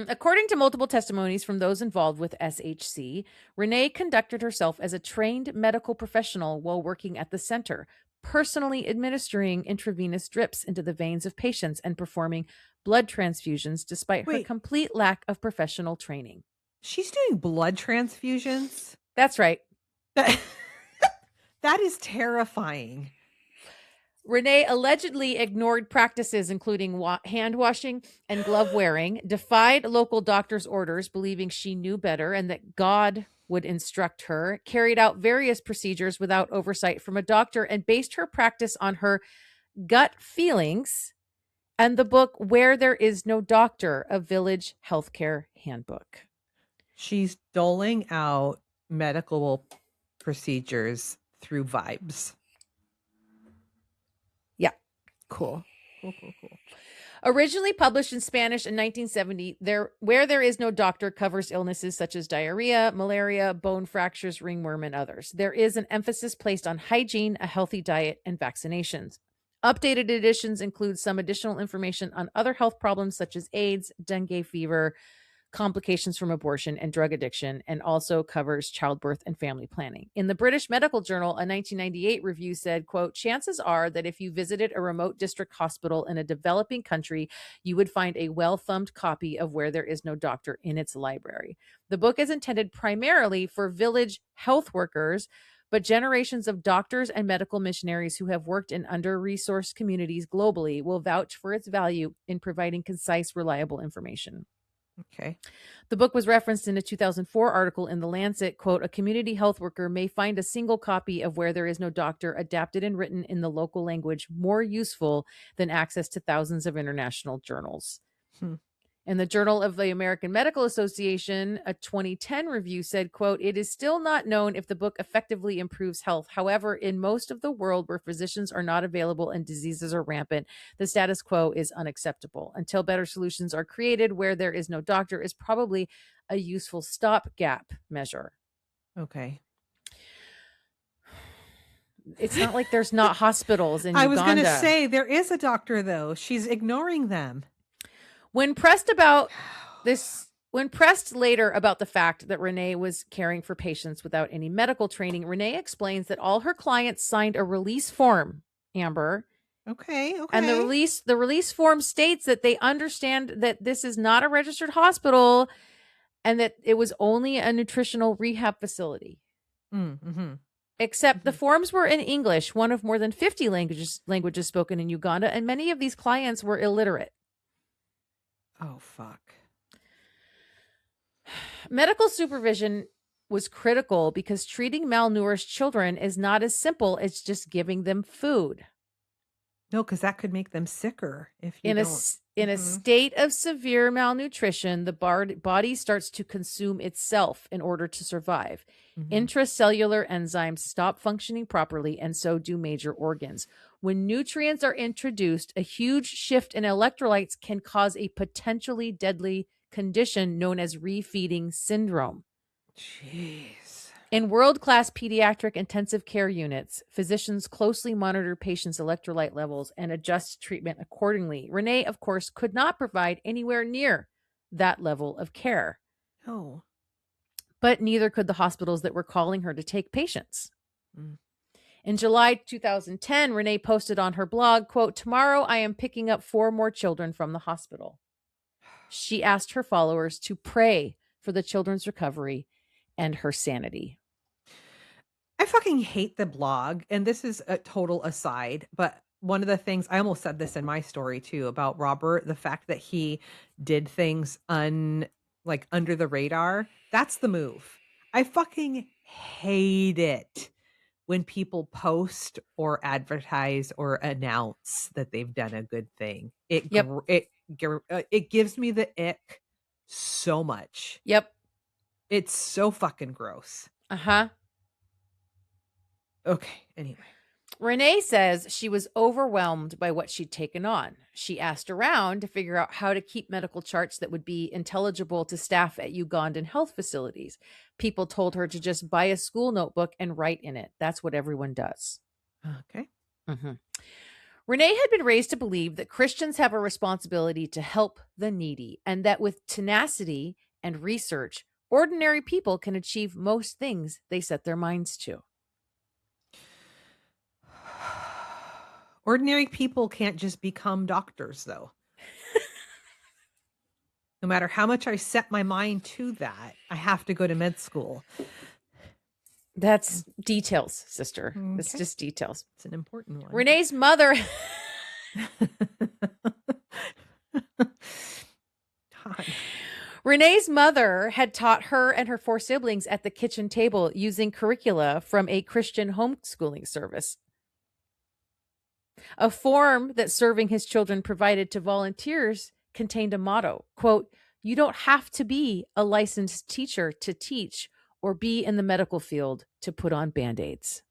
According to multiple testimonies from those involved with SHC, Renee conducted herself as a trained medical professional while working at the center, personally administering intravenous drips into the veins of patients and performing blood transfusions despite her complete lack of professional training. She's doing blood transfusions? That's right. That is terrifying. Renee allegedly ignored practices including hand washing and glove wearing, defied local doctors' orders, believing she knew better and that God would instruct her, carried out various procedures without oversight from a doctor, and based her practice on her gut feelings and the book Where There Is No Doctor, a Village Healthcare Handbook. She's doling out medical procedures through vibes. Yeah. Cool. Originally published in Spanish in 1970, Where There Is No Doctor covers illnesses such as diarrhea, malaria, bone fractures, ringworm, and others. There is an emphasis placed on hygiene, a healthy diet, and vaccinations. Updated editions include some additional information on other health problems such as AIDS, dengue fever, complications from abortion, and drug addiction, and also covers childbirth and family planning. In the British Medical Journal, a 1998 review said, quote, chances are that if you visited a remote district hospital in a developing country, you would find a well-thumbed copy of Where There Is No Doctor in its library. The book is intended primarily for village health workers, but generations of doctors and medical missionaries who have worked in under-resourced communities globally will vouch for its value in providing concise, reliable information. Okay. The book was referenced in a 2004 article in The Lancet. Quote, a community health worker may find a single copy of Where There Is No Doctor adapted and written in the local language more useful than access to thousands of international journals. In the Journal of the American Medical Association, a 2010 review said, quote, it is still not known if the book effectively improves health. However, in most of the world where physicians are not available and diseases are rampant, the status quo is unacceptable. Until better solutions are created, Where There Is No Doctor is probably a useful stopgap measure. Okay. It's not like there's not hospitals in Uganda. I was going to say, there is a doctor, though. She's ignoring them. When pressed later about the fact that Renee was caring for patients without any medical training, Renee explains that all her clients signed a release form, Amber. Okay. And the release form states that they understand that this is not a registered hospital and that it was only a nutritional rehab facility. Mm-hmm. Except the forms were in English, one of more than 50 languages spoken in Uganda, and many of these clients were illiterate. Oh, fuck. Medical supervision was critical because treating malnourished children is not as simple as just giving them food. No, because that could make them sicker if you In a state of severe malnutrition, the body starts to consume itself in order to survive. Intracellular enzymes stop functioning properly, and so do major organs. When nutrients are introduced, a huge shift in electrolytes can cause a potentially deadly condition known as refeeding syndrome. Jeez. In world-class pediatric intensive care units, physicians closely monitor patients' electrolyte levels and adjust treatment accordingly. Renee, of course, could not provide anywhere near that level of care. Oh. But neither could the hospitals that were calling her to take patients. In July 2010, Renee posted on her blog, quote, tomorrow I am picking up 4 more children from the hospital. She asked her followers to pray for the children's recovery and her sanity. I fucking hate the blog, and this is a total aside, but one of the things, I almost said this in my story too, about Robert, the fact that he did things under the radar, that's the move. I fucking hate it when people post or advertise or announce that they've done a good thing. It gives me the ick so much. Yep. It's so fucking gross. Uh-huh. Okay, anyway. Renee says she was overwhelmed by what she'd taken on. She asked around to figure out how to keep medical charts that would be intelligible to staff at Ugandan health facilities. People told her to just buy a school notebook and write in it. That's what everyone does. Okay. Renee had been raised to believe that Christians have a responsibility to help the needy, and that with tenacity and research, ordinary people can achieve most things they set their minds to. Ordinary people can't just become doctors, though. No matter how much I set my mind to that, I have to go to med school. That's details, sister. Okay. It's just details. It's an important one. Renee's mother... Renee's mother had taught her and her 4 siblings at the kitchen table using curricula from a Christian homeschooling service. A form that Serving His Children provided to volunteers contained a motto, quote, you don't have to be a licensed teacher to teach or be in the medical field to put on Band-Aids.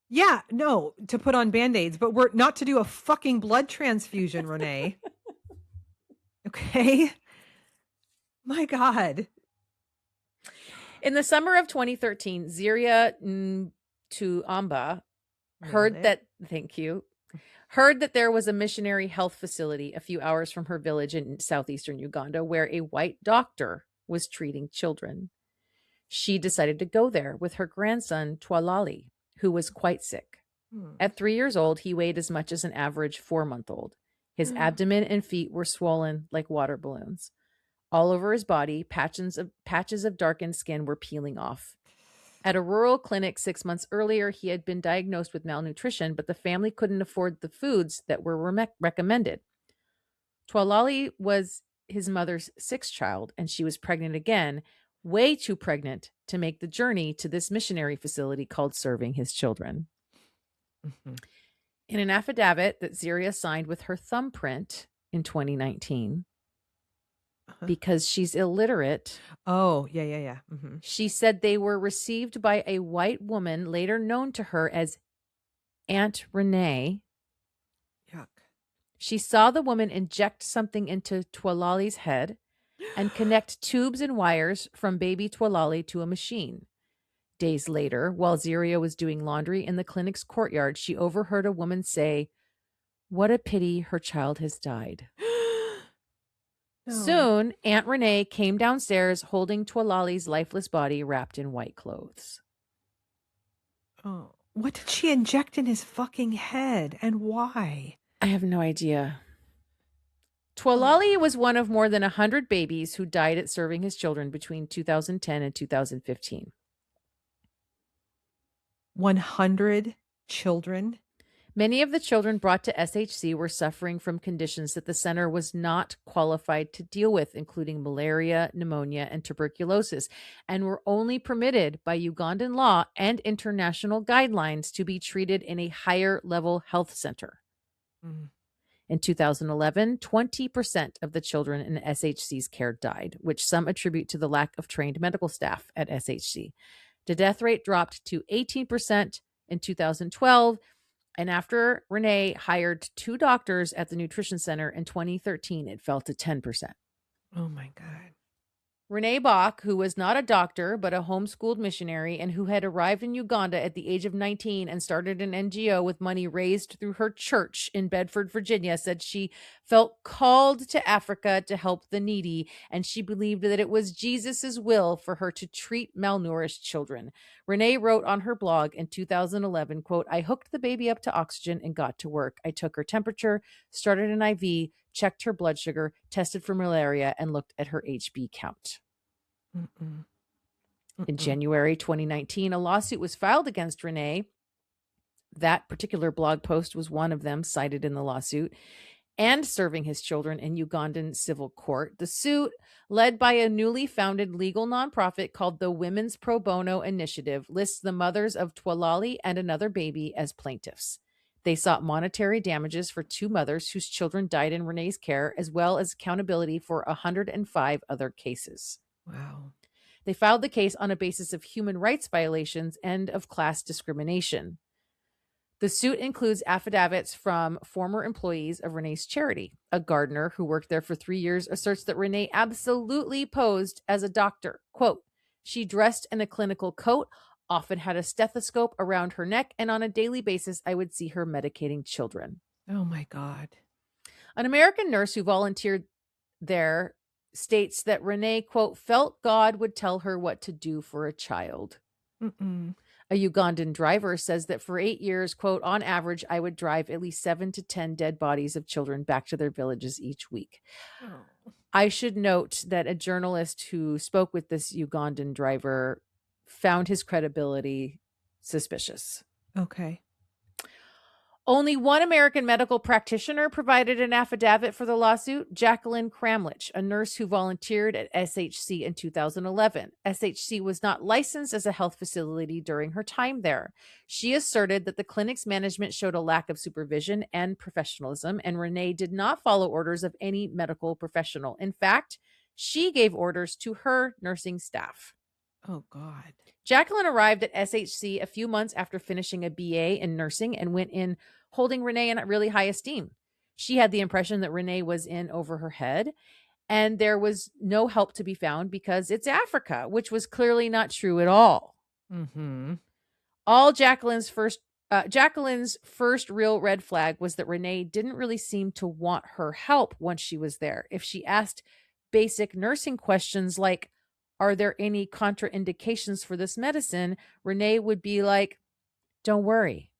Yeah, no, to put on Band-Aids, but we're not to do a fucking blood transfusion, Renee. Okay? My God. In the summer of 2013, Ziria Tuamba heard that there was a missionary health facility a few hours from her village in southeastern Uganda where a white doctor was treating children. She decided to go there with her grandson, Twalali, who was quite sick. At 3 years old, he weighed as much as an average 4-month-old. His abdomen and feet were swollen like water balloons. All over his body, patches of darkened skin were peeling off. At a rural clinic 6 months earlier, he had been diagnosed with malnutrition, but the family couldn't afford the foods that were recommended. Tuolali was his mother's sixth child, and she was pregnant again, way too pregnant to make the journey to this missionary facility called Serving His Children. Mhm. In an affidavit that Ziria signed with her thumbprint in 2019, because she's illiterate, Oh, yeah. Mhm. she said they were received by a white woman later known to her as Aunt Renee. Yuck. She saw the woman inject something into Tuolali's head and connect tubes and wires from baby Tuolali to a machine. Days later, while Ziria was doing laundry in the clinic's courtyard, she overheard a woman say, "What a pity her child has died." No. Soon, Aunt Renee came downstairs holding Tuolali's lifeless body wrapped in white clothes. Oh, what did she inject in his fucking head and why? I have no idea. Tuolali was one of more than 100 babies who died at Serving His Children between 2010 and 2015. 100 children? Many of the children brought to SHC were suffering from conditions that the center was not qualified to deal with, including malaria, pneumonia, and tuberculosis, and were only permitted by Ugandan law and international guidelines to be treated in a higher level health center. Mm. In 2011, 20% of the children in SHC's care died, which some attribute to the lack of trained medical staff at SHC. The death rate dropped to 18% in 2012, and after Renee hired 2 doctors at the nutrition center in 2013, it fell to 10%. Oh my God. Renee Bach, who was not a doctor but a homeschooled missionary and who had arrived in Uganda at the age of 19 and started an NGO with money raised through her church in Bedford, Virginia, said she felt called to Africa to help the needy, and she believed that it was Jesus's will for her to treat malnourished children. Renee wrote on her blog in 2011, quote, "I hooked the baby up to oxygen and got to work. I took her temperature, started an IV, checked her blood sugar, tested for malaria, and looked at her HB count." Mm-mm. In Mm-mm. January 2019, a lawsuit was filed against Renee. That particular blog post was one of them cited in the lawsuit, and Serving His Children in Ugandan civil court. The suit, led by a newly founded legal nonprofit called the Women's Pro Bono Initiative, lists the mothers of Tuolali and another baby as plaintiffs. They sought monetary damages for 2 mothers whose children died in Renee's care, as well as accountability for 105 other cases. Wow. They filed the case on a basis of human rights violations and of class discrimination. The suit includes affidavits from former employees of Renee's charity. A gardener who worked there for 3 years asserts that Renee absolutely posed as a doctor. Quote, "She dressed in a clinical coat, often had a stethoscope around her neck, and on a daily basis, I would see her medicating children." Oh my God. An American nurse who volunteered there states that Renee, quote, "felt God would tell her what to do for a child." Mm-mm. A Ugandan driver says that for 8 years, quote, "on average, I would drive at least 7 to 10 dead bodies of children back to their villages each week." Oh. I should note that a journalist who spoke with this Ugandan driver found his credibility suspicious. Okay. Only one American medical practitioner provided an affidavit for the lawsuit, Jacqueline Kramlich, a nurse who volunteered at SHC in 2011. SHC was not licensed as a health facility during her time there. She asserted that the clinic's management showed a lack of supervision and professionalism, and Renee did not follow orders of any medical professional. In fact, she gave orders to her nursing staff. Oh God. Jacqueline arrived at SHC a few months after finishing a BA in nursing and went in holding Renee in really high esteem. She had the impression that Renee was in over her head and there was no help to be found because it's Africa, which was clearly not true at all. Mm-hmm. All Jacqueline's first real red flag was that Renee didn't really seem to want her help once she was there. If she asked basic nursing questions like, "Are there any contraindications for this medicine?" Renee would be like, "Don't worry."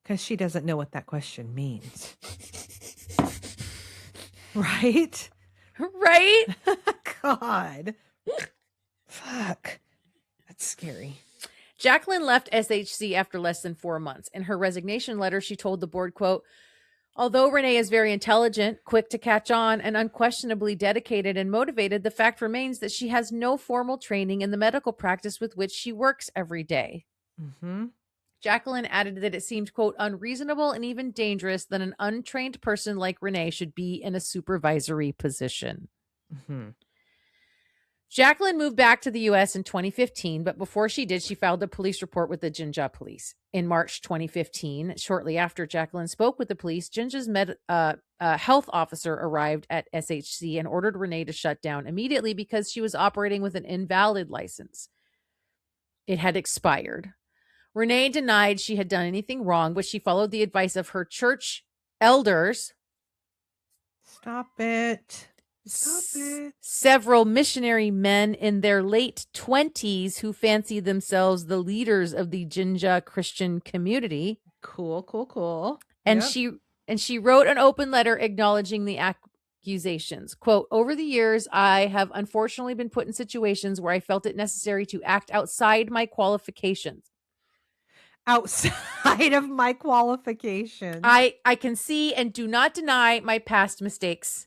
Because she doesn't know what that question means. Right? Right? God. Fuck. That's scary. Jacqueline left SHC after less than 4 months. In her resignation letter, she told the board, quote, "Although Renee is very intelligent, quick to catch on, and unquestionably dedicated and motivated, the fact remains that she has no formal training in the medical practice with which she works every day." Mm-hmm. Jacqueline added that it seemed, quote, "unreasonable and even dangerous that an untrained person like Renee should be in a supervisory position." Mm-hmm. Jacqueline moved back to the U.S. in 2015, but before she did, she filed a police report with the Jinja police. In March 2015, shortly after Jacqueline spoke with the police, Jinja's health officer arrived at SHC and ordered Renee to shut down immediately because she was operating with an invalid license. It had expired. Renee denied she had done anything wrong, but she followed the advice of her church elders. Stop it. Stop it. Several missionary men in their late 20s who fancied themselves the leaders of the Jinja Christian community. Cool. And Yep. she wrote an open letter acknowledging the accusations. Quote, "Over the years, I have unfortunately been put in situations where I felt it necessary to act outside my qualifications. Outside of my qualifications. I can see and do not deny my past mistakes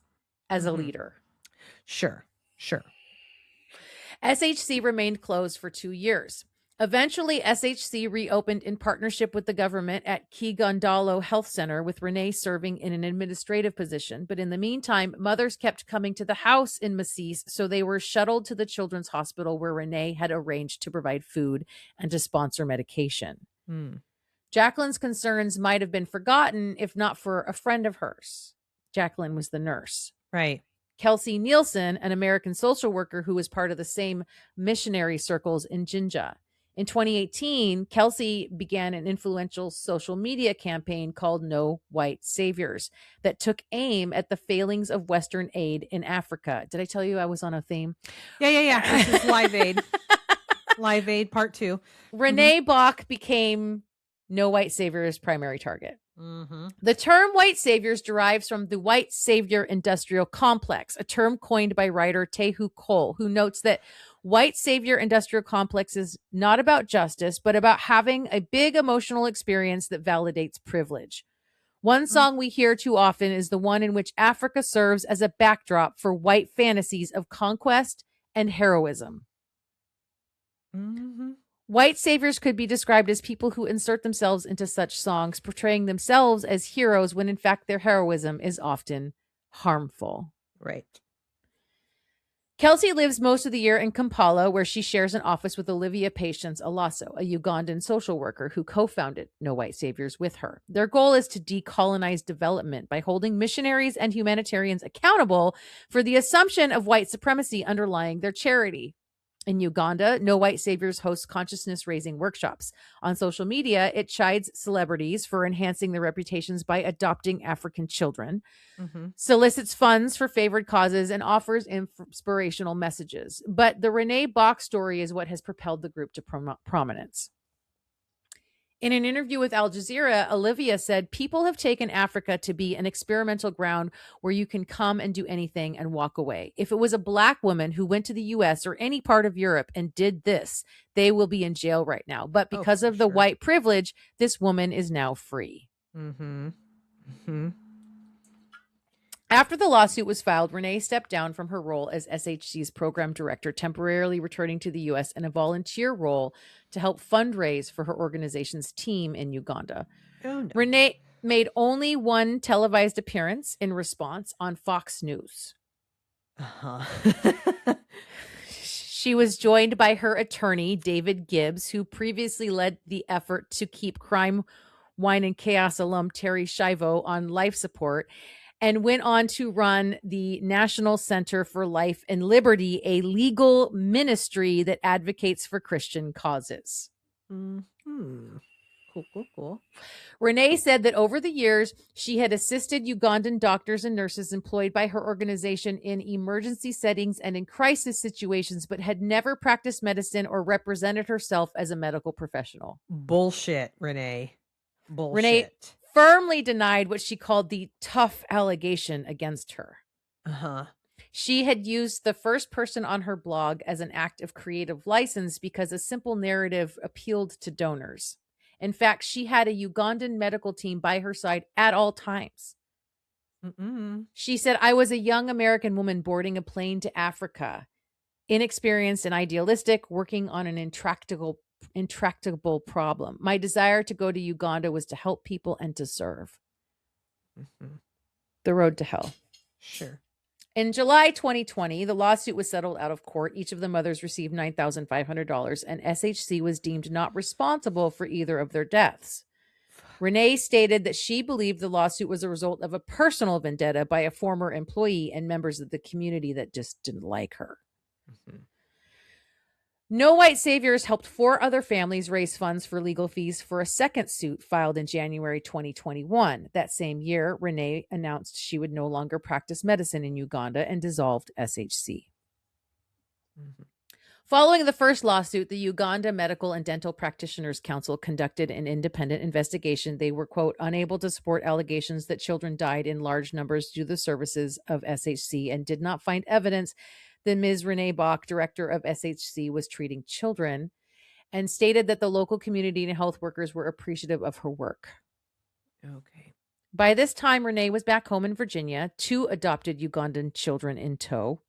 as a leader." Sure. SHC remained closed for 2 years. Eventually, SHC reopened in partnership with the government at Kigandalo Health Center, with Renee serving in an administrative position. But in the meantime, mothers kept coming to the house in Massis, so they were shuttled to the Children's Hospital where Renee had arranged to provide food and to sponsor medication. Jacqueline's concerns might have been forgotten if not for a friend of hers. Jacqueline was the nurse. Right. Kelsey Nielsen, an American social worker who was part of the same missionary circles in Jinja. In 2018, Kelsey began an influential social media campaign called No White Saviors that took aim at the failings of Western aid in Africa. Did I tell you I was on a theme? Yeah. This is Live Aid. Live Aid Part 2. Renee Bach became No White Saviors' primary target. Mm-hmm. The term white saviors derives from the white savior industrial complex, a term coined by writer Tehu Cole, who notes that white savior industrial complex is not about justice, but about having a big emotional experience that validates privilege. One song we hear too often is the one in which Africa serves as a backdrop for white fantasies of conquest and heroism. Mm-hmm. White saviors could be described as people who insert themselves into such songs, portraying themselves as heroes when in fact their heroism is often harmful. Right. Kelsey lives most of the year in Kampala, where she shares an office with Olivia Patience Alaso, a Ugandan social worker who co-founded No White Saviors with her. Their goal is to decolonize development by holding missionaries and humanitarians accountable for the assumption of white supremacy underlying their charity. In Uganda, No White Saviors hosts consciousness-raising workshops. On social media, it chides celebrities for enhancing their reputations by adopting African children, solicits funds for favored causes, and offers inspirational messages. But the Renee Bach story is what has propelled the group to prominence. In an interview with Al Jazeera, Olivia said, "People have taken Africa to be an experimental ground where you can come and do anything and walk away. If it was a Black woman who went to the US or any part of Europe and did this, they will be in jail right now. But because of the white privilege, this woman is now free." After the lawsuit was filed, Renee stepped down from her role as SHC's program director, temporarily returning to the U.S. in a volunteer role to help fundraise for her organization's team in Uganda. Oh, no. Renee made only one televised appearance in response on Fox News. She was joined by her attorney, David Gibbs, who previously led the effort to keep Crime, Wine, and Chaos alum Terry Schiavo on life support, and went on to run the National Center for Life and Liberty, a legal ministry that advocates for Christian causes. Cool. Renee said that over the years, she had assisted Ugandan doctors and nurses employed by her organization in emergency settings and in crisis situations, but had never practiced medicine or represented herself as a medical professional. Bullshit, Renee. Bullshit. Renee firmly denied what she called the tough allegation against her. She had used the first person on her blog as an act of creative license because a simple narrative appealed to donors. In fact, she had a Ugandan medical team by her side at all times. She said, I was a young American woman boarding a plane to Africa, inexperienced and idealistic, working on an intractable problem. My desire to go to Uganda was to help people and to serve. The road to hell. Sure. In July 2020, the lawsuit was settled out of court. Each of the mothers received $9,500, and SHC was deemed not responsible for either of their deaths. Renee stated that she believed the lawsuit was a result of a personal vendetta by a former employee and members of the community that just didn't like her. No White Saviors helped 4 other families raise funds for legal fees for a second suit filed in January 2021. That same year, Renee announced she would no longer practice medicine in Uganda and dissolved SHC. Following the first lawsuit, the Uganda Medical and Dental Practitioners Council conducted an independent investigation. They were, quote, unable to support allegations that children died in large numbers due to the services of SHC and did not find evidence that Ms. Renee Bach, director of SHC, was treating children, and stated that the local community and health workers were appreciative of her work. Okay. By this time, Renee was back home in Virginia, 2 adopted Ugandan children in tow.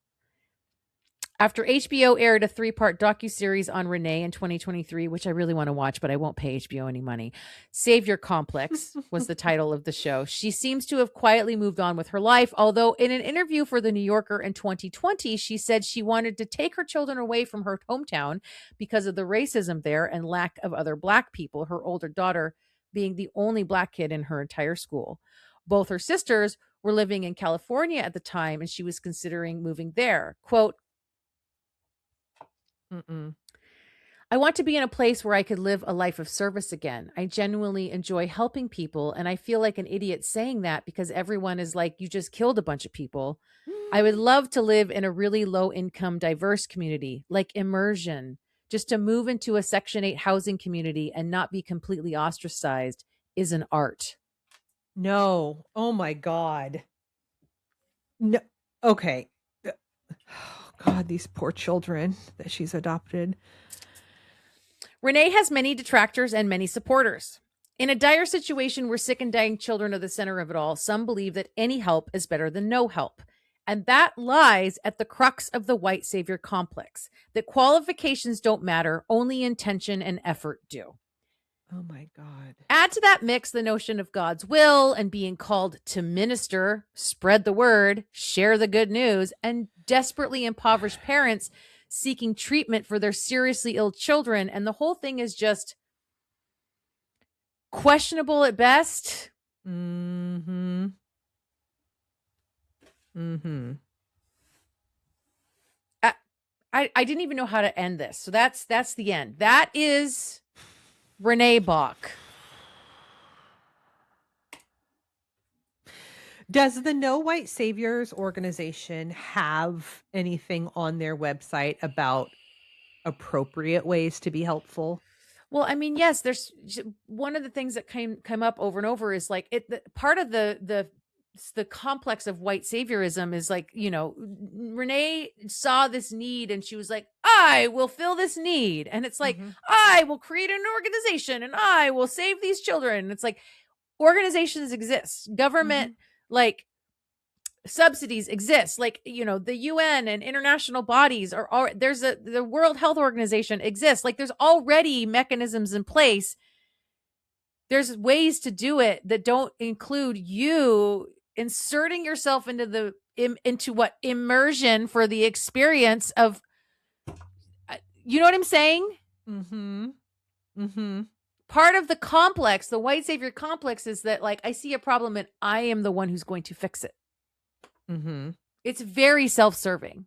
After HBO aired a 3-part docuseries on Renee in 2023, which I really want to watch, but I won't pay HBO any money. Savior Complex was the title of the show. She seems to have quietly moved on with her life, although in an interview for The New Yorker in 2020, she said she wanted to take her children away from her hometown because of the racism there and lack of other Black people, her older daughter being the only Black kid in her entire school. Both her sisters were living in California at the time, and she was considering moving there. Quote, I want to be in a place where I could live a life of service again. I genuinely enjoy helping people, and I feel like an idiot saying that because everyone is like, you just killed a bunch of people. I would love to live in a really low-income, diverse community, like immersion, just to move into a Section 8 housing community and not be completely ostracized is an art. No. Oh, my God. No. Okay. God, these poor children that she's adopted. Renee has many detractors and many supporters. In a dire situation where sick and dying children are the center of it all, some believe that any help is better than no help. And that lies at the crux of the white savior complex, that qualifications don't matter, only intention and effort do. Oh, my God. Add to that mix the notion of God's will and being called to minister, spread the word, share the good news, and desperately impoverished parents seeking treatment for their seriously ill children. And the whole thing is just questionable at best. I didn't even know how to end this. So that's the end. That is Renee Bach. Does the No White Saviors organization have anything on their website about appropriate ways to be helpful? Well, I mean, yes, there's one of the things that come up over and over is like part of the complex of white saviorism is like, you know, Renee saw this need and she was like, I will fill this need. And it's like, I will create an organization and I will save these children. And it's like, organizations exist. Government, like subsidies exist. Like, you know, the UN and international bodies the World Health Organization exists. Like there's already mechanisms in place. There's ways to do it that don't include you inserting yourself into what immersion for the experience of, you know what I'm saying? Part of the complex, the white savior complex, is that like, I see a problem and I am the one who's going to fix it. It's very self-serving.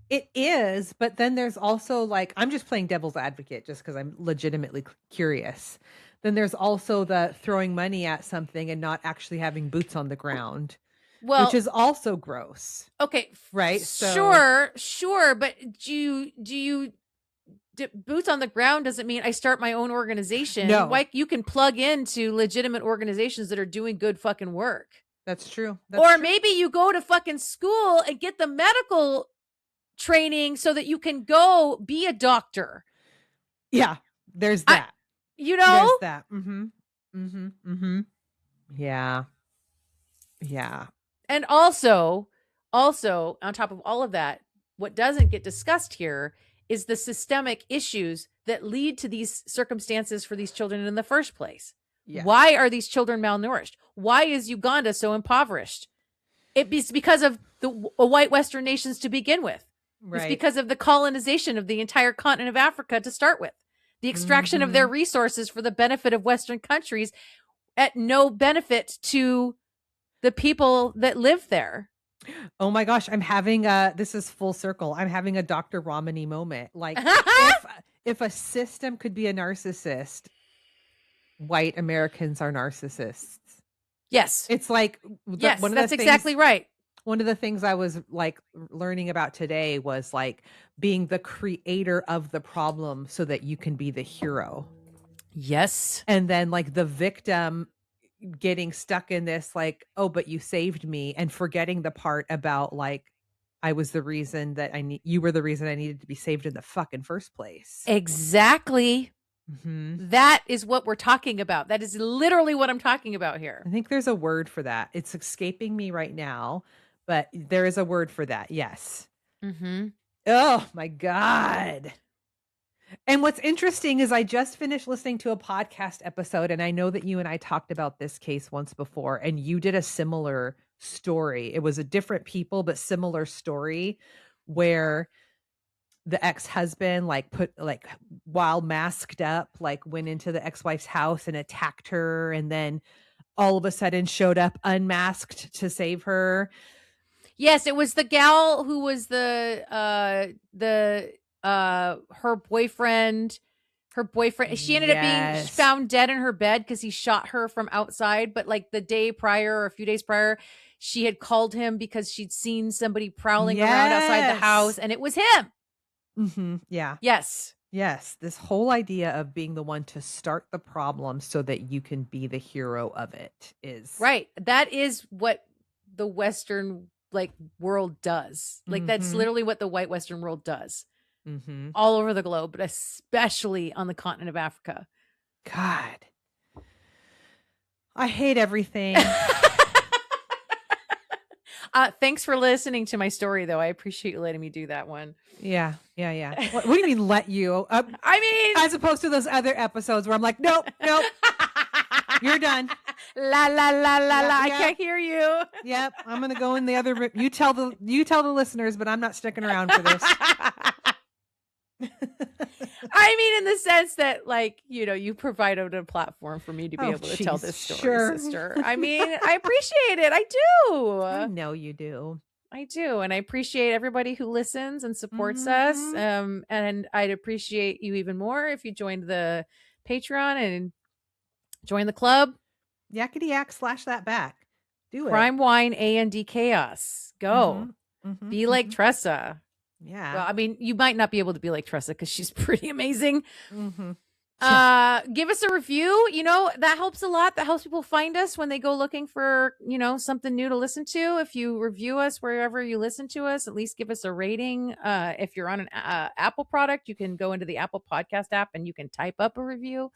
It is, but then there's also like, I'm just playing devil's advocate just because I'm legitimately curious. Then there's also the throwing money at something and not actually having boots on the ground, which is also gross. Okay. Right. Sure. But boots on the ground doesn't mean I start my own organization. No. Like you can plug into legitimate organizations that are doing good fucking work. That's true. Or maybe you go to fucking school and get the medical training so that you can go be a doctor. Yeah, there's that. You know? There's that. Yeah. Yeah. And also on top of all of that, what doesn't get discussed here is the systemic issues that lead to these circumstances for these children in the first place. Yeah. Why are these children malnourished? Why is Uganda so impoverished? It's because of the white Western nations to begin with. Right. It's because of the colonization of the entire continent of Africa to start with. The extraction of their resources for the benefit of Western countries at no benefit to the people that live there. Oh my gosh, I'm having this is full circle. I'm having a Dr. Romani moment. Like if a system could be a narcissist, white Americans are narcissists. Yes. It's like yes, that's exactly right. One of the things I was like learning about today was like being the creator of the problem so that you can be the hero. Yes. And then like the victim getting stuck in this like, oh, but you saved me, and forgetting the part about like I was the reason that you were the reason I needed to be saved in the fucking first place. Exactly. That is what we're talking about. That is literally what I'm talking about here. I think there's a word for that. It's escaping me right now, but there is a word for that. Yes. Oh my God. And what's interesting is I just finished listening to a podcast episode, and I know that you and I talked about this case once before, and you did a similar story. It was a different people, but similar story where the ex-husband while masked up, like went into the ex-wife's house and attacked her, and then all of a sudden showed up unmasked to save her. Yes, it was the gal who was her boyfriend. She ended up being found dead in her bed because he shot her from outside. But like the day prior or a few days prior, she had called him because she'd seen somebody prowling around outside the house, and it was him. Yeah. Yes. Yes. This whole idea of being the one to start the problem so that you can be the hero of it is right. That is what the Western world does. Like that's literally what the white Western world does. All over the globe, but especially on the continent of Africa. God, I hate everything. Thanks for listening to my story, though. I appreciate you letting me do that one. Yeah. What do you mean let you? I mean, as opposed to those other episodes where I'm like, nope, you're done. La la la la la. I can't hear you. Yep, I'm gonna go in the other room. You tell the listeners, but I'm not sticking around for this. I mean, in the sense that, you provided a platform for me to be able to tell this story, sister. I mean, I appreciate it. I do. I know you do. I do. And I appreciate everybody who listens and supports us. And I'd appreciate you even more if you joined the Patreon and join the club. Yakety yak / that back. Do it. Crime, Wine, A&D Chaos. Go. Be like Tressa. Yeah. Well, I mean, you might not be able to be like Tressa because she's pretty amazing. Give us a review. That helps a lot. That helps people find us when they go looking for, something new to listen to. If you review us wherever you listen to us, at least give us a rating. If you're on an Apple product, you can go into the Apple Podcast app and you can type up a review.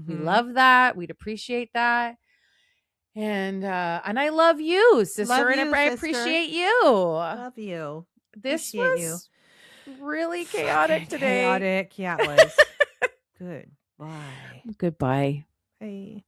We love that. We'd appreciate that. And I love you, sister. I appreciate you. Love you. This was really chaotic today. Chaotic. Yeah, it was. Goodbye. Goodbye. Bye.